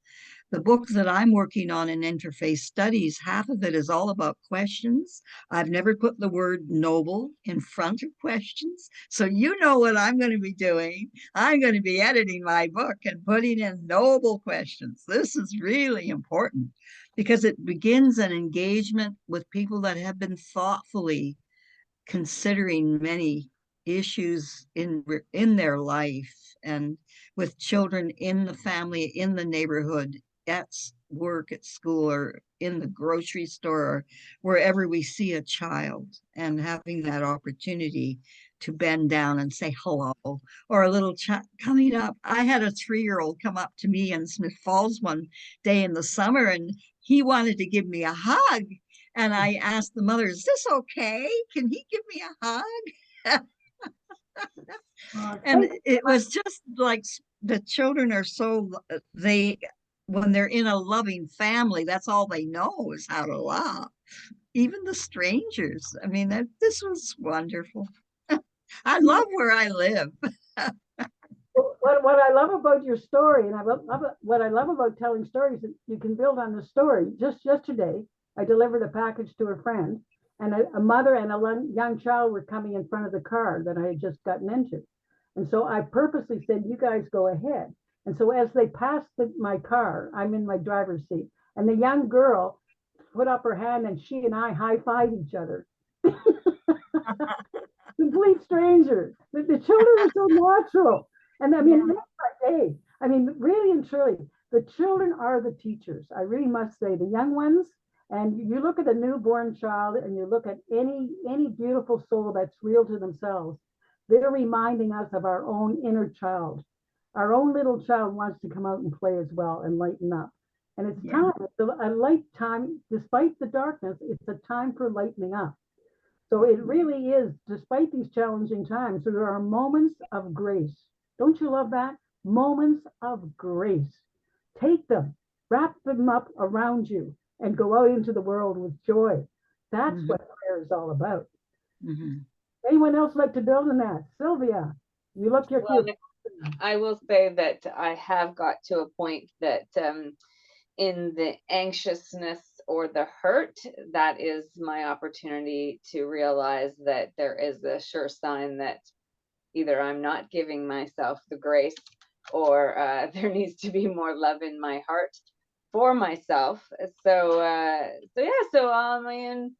The book that I'm working on in interfaith studies, half of it is all about questions. I've never put the word noble in front of questions. So you know what I'm going to be doing. I'm going to be editing my book and putting in noble questions. This is really important because it begins an engagement with people that have been thoughtfully considering many issues in their life, and with children in the family, in the neighborhood, at work, at school, or in the grocery store, or wherever we see a child, and having that opportunity to bend down and say hello. Or a little child coming up. I had a 3-year-old come up to me in Smith Falls one day in the summer, and he wanted to give me a hug. And I asked the mother, "Is this okay? Can he give me a hug?" And it was just like the children are so, when they're in a loving family, that's all they know is how to love, even the strangers. I mean, this was wonderful. I love where I live. What I love about your story, and what I love about telling stories, that you can build on the story. Just yesterday, I delivered a package to a friend, and a mother and a young child were coming in front of the car that I had just gotten into. And so I purposely said, "You guys go ahead." And so as they passed my car, I'm in my driver's seat, and the young girl put up her hand, and she and I high-fived each other. Complete strangers. The children are so natural. And I mean, hey, I mean, really and truly, the children are the teachers. I really must say, the young ones, and you look at a newborn child, and you look at any beautiful soul that's real to themselves, they're reminding us of our own inner child. Our own little child wants to come out and play as well and lighten up. And it's time, it's a light time, despite the darkness, it's a time for lightening up. So it really is, despite these challenging times, there are moments of grace. Don't you love that? Moments of grace. Take them, wrap them up around you, and go out into the world with joy. That's what prayer is all about. Anyone else like to build on that? Sylvia, you look your Well, I will say that I have got to a point that in the anxiousness or the hurt, that is my opportunity to realize that there is a sure sign that either I'm not giving myself the grace, or there needs to be more love in my heart for myself. So I mean,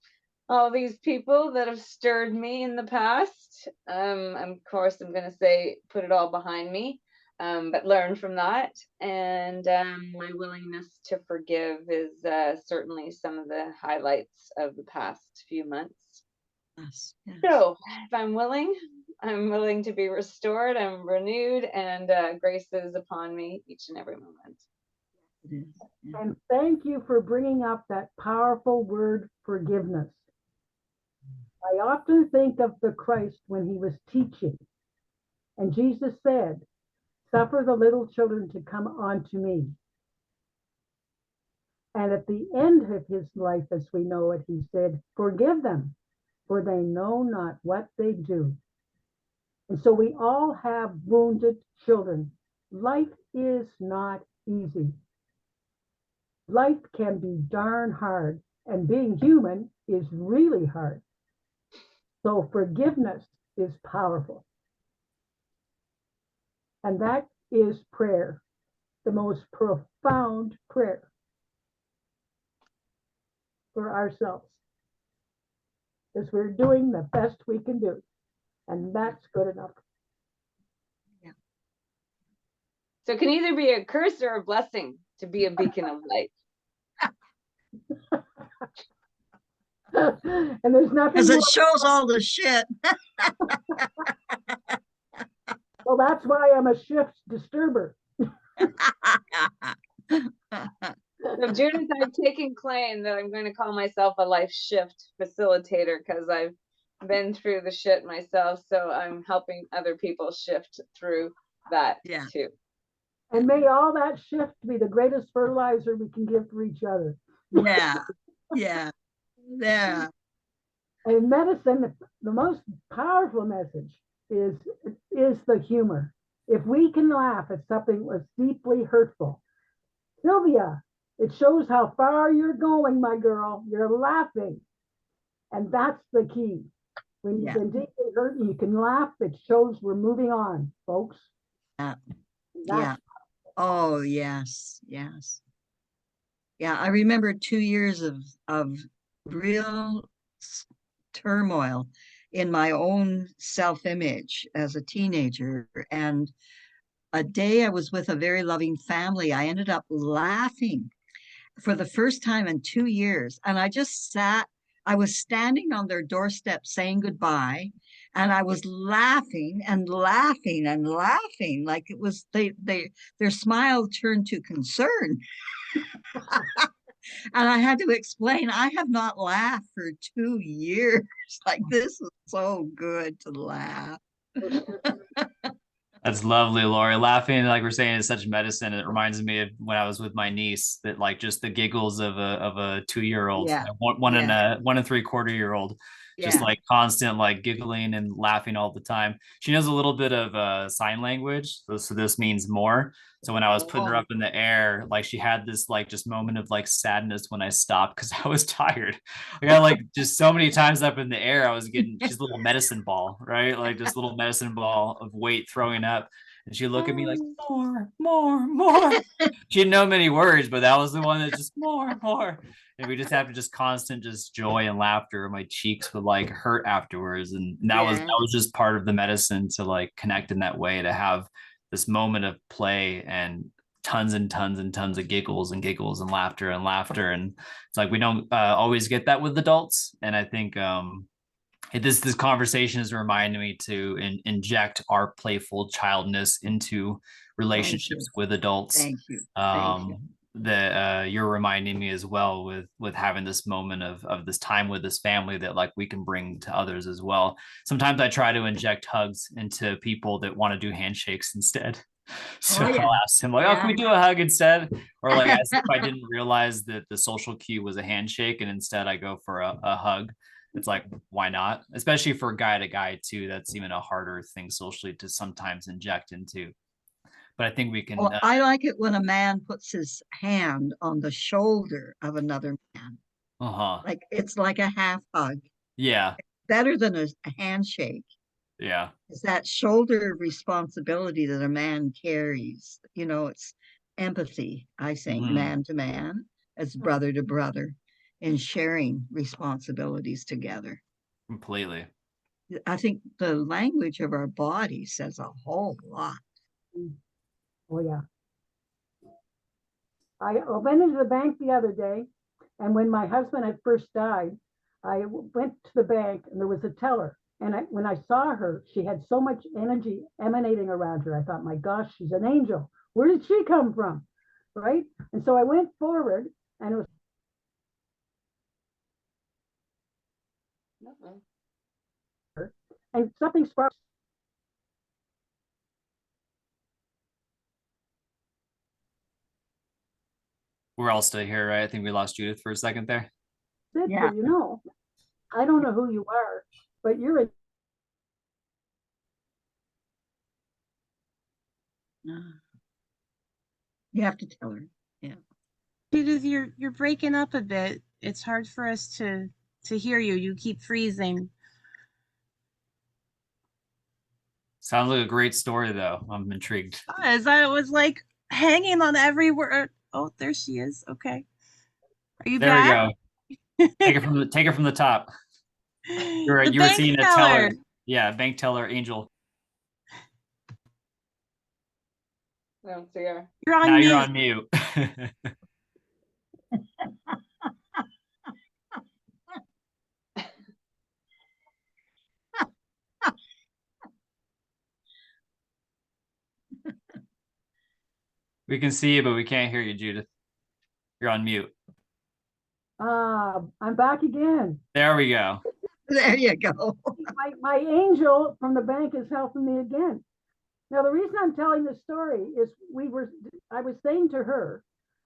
all these people that have stirred me in the past, of course, I'm going to say put it all behind me. But learn from that. And my willingness to forgive is certainly some of the highlights of the past few months. Yes, yes. So if I'm willing to be restored, I'm renewed, and grace is upon me each and every moment. And thank you for bringing up that powerful word, forgiveness. I often think of the Christ when he was teaching, and Jesus said, "Suffer the little children to come unto me." And at the end of his life, as we know it, he said, "Forgive them, for they know not what they do." And so we all have wounded children. Life is not easy. Life can be darn hard, and being human is really hard. So forgiveness is powerful. And that is prayer, the most profound prayer for ourselves, because we're doing the best we can do, and that's good enough. Yeah. So it can either be a curse or a blessing to be a beacon of light. And there's nothing, because it shows all the shit. Well, that's why I'm a shift disturber. So Judith, I've taken claim that I'm going to call myself a life shift facilitator, because I've been through the shit myself. So I'm helping other people shift through that too. And may all that shift be the greatest fertilizer we can give for each other. Yeah. Yeah. Yeah. In medicine, the most powerful message is the humor. If we can laugh at something that's deeply hurtful, Sylvia, it shows how far you're going, my girl. You're laughing. And that's the key. When you've been deeply hurt, you can laugh. It shows we're moving on, folks. Yeah. That's Oh, yes. Yes. Yeah. I remember 2 years of real turmoil in my own self-image as a teenager. And a day I was with a very loving family, I ended up laughing for the first time in 2 years. And I just I was standing on their doorstep saying goodbye. And I was laughing and laughing and laughing. Like it was their smile turned to concern. And I had to explain, I have not laughed for 2 years. Like this is so good to laugh. That's lovely, Lori. Laughing, like we're saying, is such medicine. It reminds me of when I was with my niece, that like just the giggles of a 2-year-old, Yeah. one and Yeah. a 1 3/4-year-old, just Yeah. like constant like giggling and laughing all the time. She knows a little bit of sign language, so this means more. So when I was putting her Oh, up in the air, like she had this like just moment of like sadness when I stopped because I was tired. I got like just so many times up in the air, I was getting, she's a little medicine ball, right? Like just little medicine ball of weight throwing up. And she'd look at me like, more, more, more. She didn't know many words, but that was the one that just more, more. And we just have to just constant just joy and laughter. My cheeks would like hurt afterwards. And yeah. that was just part of the medicine to like connect in that way, to have this moment of play and tons and tons and tons of giggles and giggles and laughter and laughter. And it's like we don't always get that with adults. And I think this conversation is reminding me to inject our playful childness into relationships with adults. Thank you. Thank you. That you're reminding me as well with having this moment of this time with this family that like we can bring to others as well. Sometimes I try to inject hugs into people that want to do handshakes instead. So Oh, yeah. I'll ask him like, "Oh, can we do a hug instead?" Or like as if I didn't realize that the social cue was a handshake, and instead I go for a hug. It's like, why not? Especially for guy to guy too. That's even a harder thing socially to sometimes inject into. But I think we can. Well, I like it when a man puts his hand on the shoulder of another man. Uh-huh. Like it's like a half hug. Yeah. Better than a handshake. Yeah. It's that shoulder responsibility that a man carries. You know, it's empathy, I think, man to man, as brother to brother, and sharing responsibilities together. Completely. I think the language of our body says a whole lot. Oh, yeah. I went into the bank the other day, and when my husband had first died, I went to the bank and there was a teller. And when I saw her, she had so much energy emanating around her. I thought, my gosh, she's an angel. Where did she come from? Right? And so I went forward, and it was. And something sparked. We're all still here, right? I think we lost Judith for a second there. Yeah. You know, I don't know who you are, but you're a. You have to tell her. Yeah. Judith, you're breaking up a bit. It's hard for us to hear you. You keep freezing. Sounds like a great story, though. I'm intrigued. As I was like hanging on every word. Oh, there she is. Okay. Are you there back? We go. Take it from the top. You were seeing a teller. Yeah, bank teller angel. I don't see her. You're on now mute. You're on mute. We can see you, but we can't hear you, Judith. You're on mute. I'm back again. There we go. There you go. My angel from the bank is helping me again. Now, the reason I'm telling this story is I was saying to her,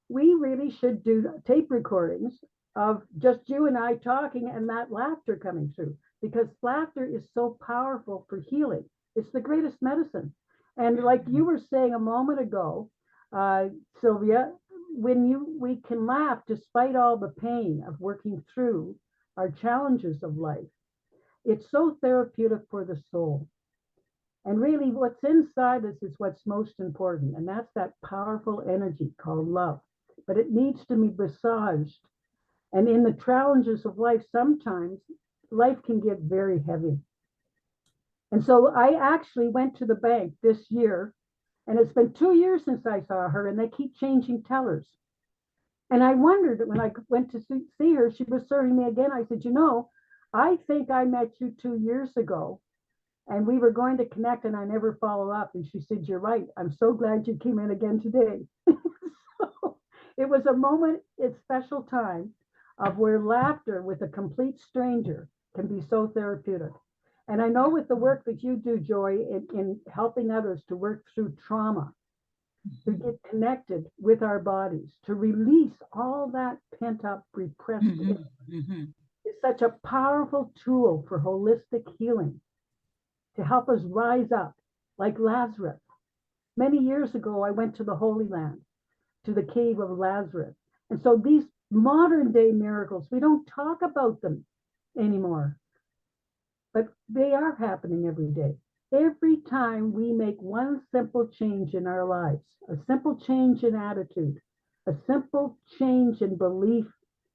we really should do tape recordings of just you and I talking and that laughter coming through, because laughter is so powerful for healing. It's the greatest medicine. And like you were saying a moment ago, uh, Sylvia, we can laugh despite all the pain of working through our challenges of life. It's so therapeutic for the soul. And really, what's inside us is what's most important, and that's that powerful energy called love. But it needs to be massaged. And in the challenges of life, sometimes life can get very heavy. And so I actually went to the bank this year, and it's been 2 years since I saw her, and they keep changing tellers. And I wondered that when I went to see her, she was serving me again. I said, I think I met you 2 years ago, and we were going to connect, and I never follow up. And she said, you're right. I'm so glad you came in again today. So it was a moment, it's special time of where laughter with a complete stranger can be so therapeutic. And I know with the work that you do, Joy, in helping others to work through trauma, to get connected with our bodies, to release all that pent up, repressed is such a powerful tool for holistic healing to help us rise up like Lazarus. Many years ago, I went to the Holy Land, to the cave of Lazarus. And so these modern day miracles, we don't talk about them anymore, but they are happening every day. Every time we make one simple change in our lives, a simple change in attitude, a simple change in belief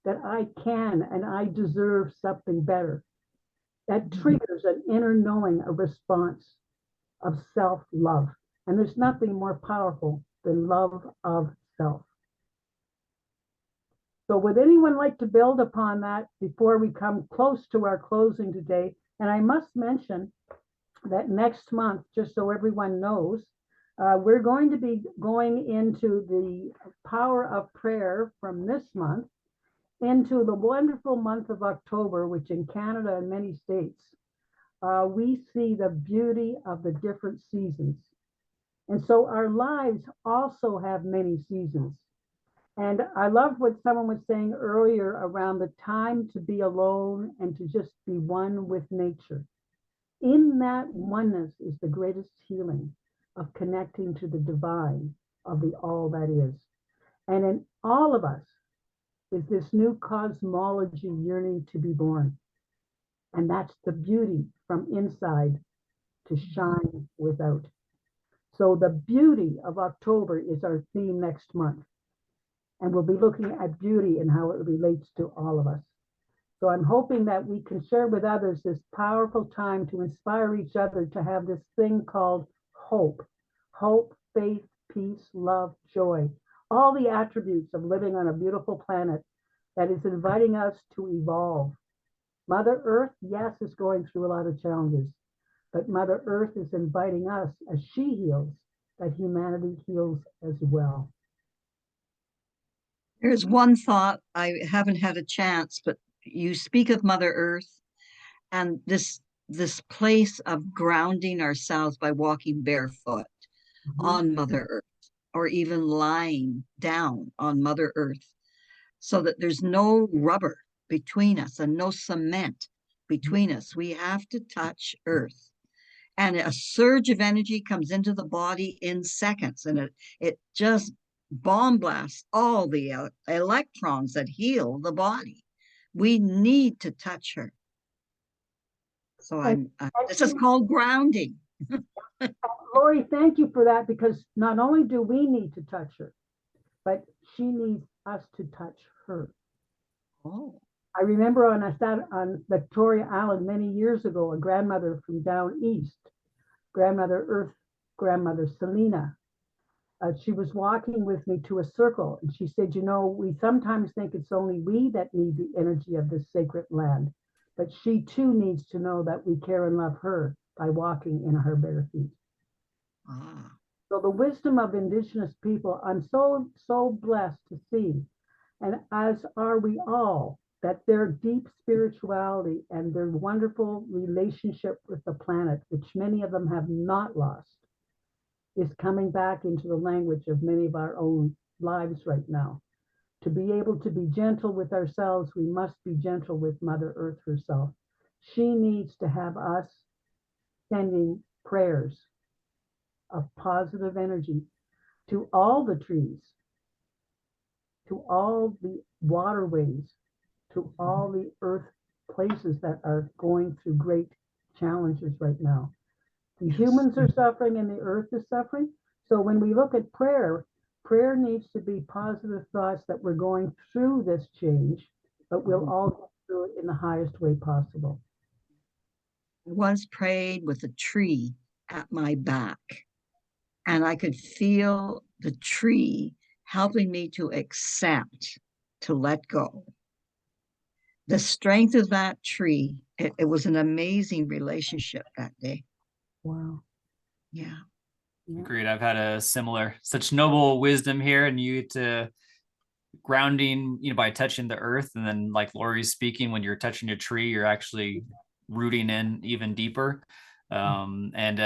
that I can and I deserve something better, that triggers an inner knowing, a response of self-love. And there's nothing more powerful than love of self. So would anyone like to build upon that before we come close to our closing today? And I must mention that next month, just so everyone knows, we're going to be going into the power of prayer from this month into the wonderful month of October, which in Canada and many states, we see the beauty of the different seasons. And so our lives also have many seasons. And I love what someone was saying earlier around the time to be alone and to just be one with nature. In that oneness is the greatest healing of connecting to the divine of the all that is. And in all of us is this new cosmology yearning to be born. And that's the beauty from inside to shine without. So the beauty of October is our theme next month. And we'll be looking at beauty and how it relates to all of us. So I'm hoping that we can share with others this powerful time to inspire each other to have this thing called hope. Hope, faith, peace, love, joy. All the attributes of living on a beautiful planet that is inviting us to evolve. Mother Earth, yes, is going through a lot of challenges, but Mother Earth is inviting us, as she heals, that humanity heals as well. There's one thought, I haven't had a chance, but you speak of Mother Earth and this place of grounding ourselves by walking barefoot on Mother Earth, or even lying down on Mother Earth, so that there's no rubber between us and no cement between us. We have to touch Earth. And a surge of energy comes into the body in seconds, and it just bomb blasts all the electrons that heal the body. We need to touch her. So this is called grounding. Lori, thank you for that, because not only do we need to touch her, but she needs us to touch her. Oh. I remember on Victoria Island many years ago, a grandmother from down east, grandmother Earth, grandmother Selena, she was walking with me to a circle, and she said, we sometimes think it's only we that need the energy of this sacred land, but she too needs to know that we care and love her by walking in her bare feet. Ah. So the wisdom of Indigenous people, I'm so blessed to see, and as are we all, that their deep spirituality and their wonderful relationship with the planet, which many of them have not lost, is coming back into the language of many of our own lives right now. To be able to be gentle with ourselves, we must be gentle with Mother Earth herself. She needs to have us sending prayers of positive energy to all the trees, to all the waterways, to all the earth places that are going through great challenges right now. The humans are suffering and the earth is suffering. So when we look at prayer, prayer needs to be positive thoughts that we're going through this change, but we'll all go through it in the highest way possible. I once prayed with a tree at my back, and I could feel the tree helping me to accept, to let go. The strength of that tree, it was an amazing relationship that day. Wow. Yeah. Agreed. I've had a similar, such noble wisdom here, and you to grounding, by touching the earth, and then like Lori's speaking, when you're touching a tree, you're actually rooting in even deeper. And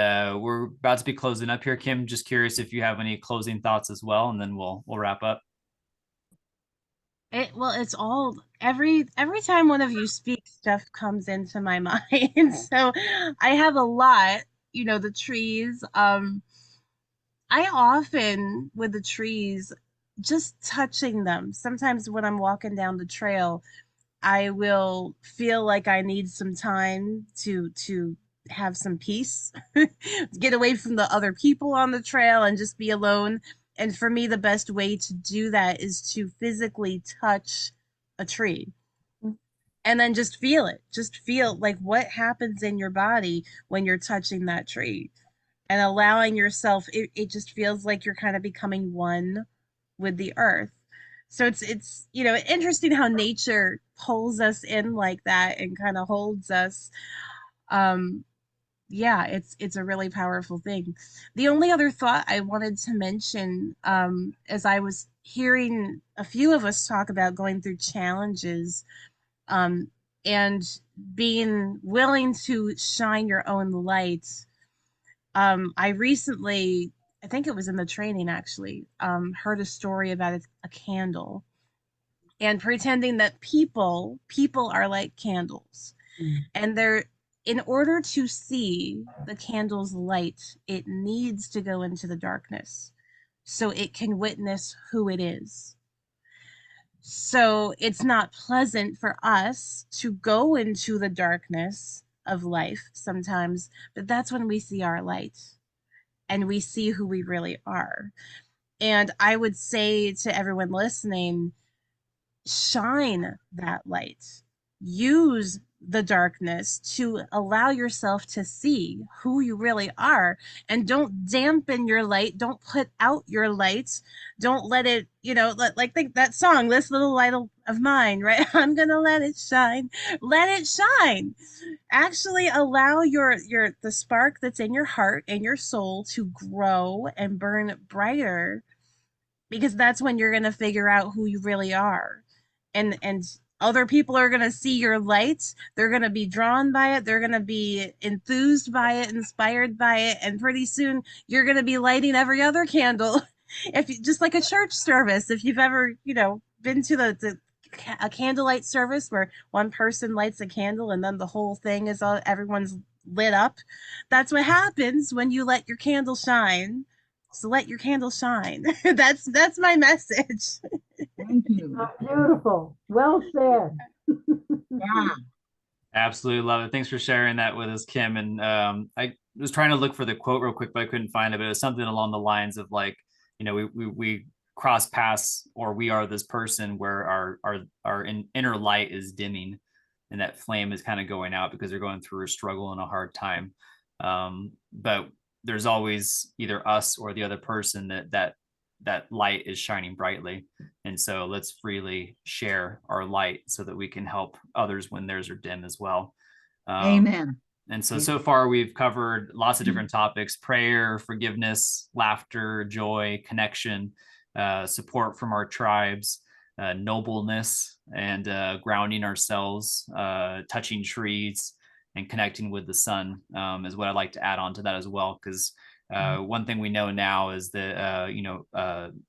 we're about to be closing up here. Kim, just curious if you have any closing thoughts as well, and then we'll wrap up. Well, it's all every time one of you speaks, stuff comes into my mind. So I have a lot, the trees. I often with the trees, just touching them. Sometimes when I'm walking down the trail, I will feel like I need some time to have some peace, get away from the other people on the trail and just be alone. And for me, the best way to do that is to physically touch a tree and then just feel it. Just feel like what happens in your body when you're touching that tree and allowing yourself, it just feels like you're kind of becoming one with the earth. So it's interesting how nature pulls us in like that and kind of holds us. um yeah, it's a really powerful thing. The only other thought I wanted to mention, as I was hearing a few of us talk about going through challenges, um and being willing to shine your own light. I recently, I think it was in the training actually, heard a story about a candle and pretending that people are like candles. And they're, in order to see the candle's light, it needs to go into the darkness so it can witness who it is. So it's not pleasant for us to go into the darkness of life sometimes, but that's when we see our light and we see who we really are. And I would say to everyone listening, shine that light. Use the darkness to allow yourself to see who you really are, and don't dampen your light. Don't put out your light. Don't let it, think that song, "This Little Light of Mine," right? I'm gonna let it shine. Let it shine. Actually allow your the spark that's in your heart and your soul to grow and burn brighter, because that's when you're going to figure out who you really are. And other people are going to see your light, they're going to be drawn by it, they're going to be enthused by it, inspired by it, and pretty soon you're going to be lighting every other candle. If you, just like a church service, if you've ever been to a candlelight service where one person lights a candle and then the whole thing is all, everyone's lit up. That's what happens when you let your candle shine. So let your candle shine. That's my message. Thank you. Beautiful. Well said. Yeah. Absolutely love it. Thanks for sharing that with us, Kim. And I was trying to look for the quote real quick, but I couldn't find it. But it was something along the lines of like, we cross paths, or we are this person where our inner light is dimming, and that flame is kind of going out because they're going through a struggle and a hard time. But there's always either us or the other person that light is shining brightly. And so let's freely share our light so that we can help others when theirs are dim as well. Amen. And so far we've covered lots of different topics: prayer, forgiveness, laughter, joy, connection, support from our tribes, nobleness, and grounding ourselves, touching trees, and connecting with the sun, is what I'd like to add on to that as well. Because One thing we know now is that,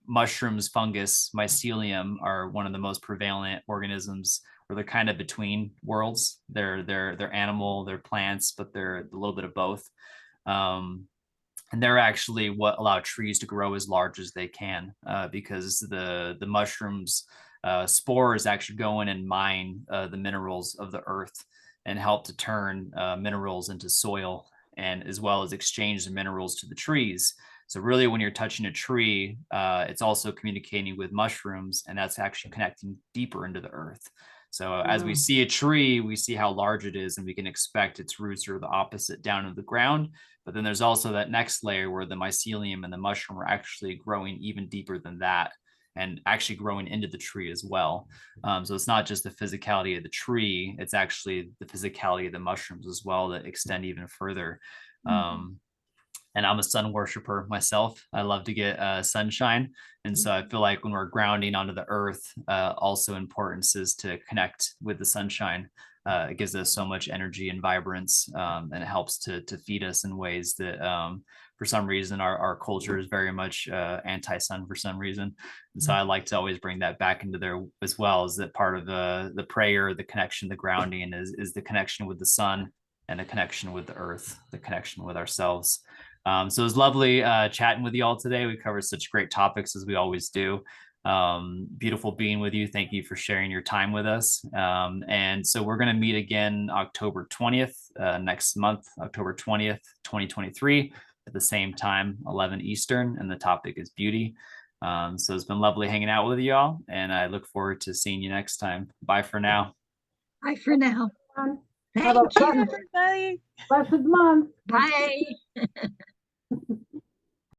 mushrooms, fungus, mycelium are one of the most prevalent organisms, where they're kind of between worlds. They're animal, they're plants, but they're a little bit of both. And they're actually what allow trees to grow as large as they can, because the mushrooms spores actually go in and mine the minerals of the earth and help to turn minerals into soil, and as well as exchange the minerals to the trees. So really, when you're touching a tree, it's also communicating with mushrooms, and that's actually connecting deeper into the earth. So as we see a tree, we see how large it is, and we can expect its roots are the opposite down into the ground. But then there's also that next layer where the mycelium and the mushroom are actually growing even deeper than that, and actually growing into the tree as well. So it's not just the physicality of the tree, it's actually the physicality of the mushrooms as well that extend even further. And I'm a sun worshiper myself. I love to get sunshine. And so I feel like when we're grounding onto the earth, also importance is to connect with the sunshine. It gives us so much energy and vibrance, and it helps to feed us in ways that, for some reason, our culture is very much anti-sun for some reason. And so I like to always bring that back into there as well, is that part of the prayer, the connection, the grounding is the connection with the sun, and the connection with the earth, the connection with ourselves. So it was lovely chatting with you all today. We covered such great topics, as we always do. Beautiful being with you. Thank you for sharing your time with us. And so we're going to meet again October 20th, next month, October 20th, 2023, at the same time, 11 Eastern, and the topic is beauty. So it's been lovely hanging out with you all, and I look forward to seeing you next time. Bye for now. Bye for now. Have a Thank you. Everybody. blessed month. Bye.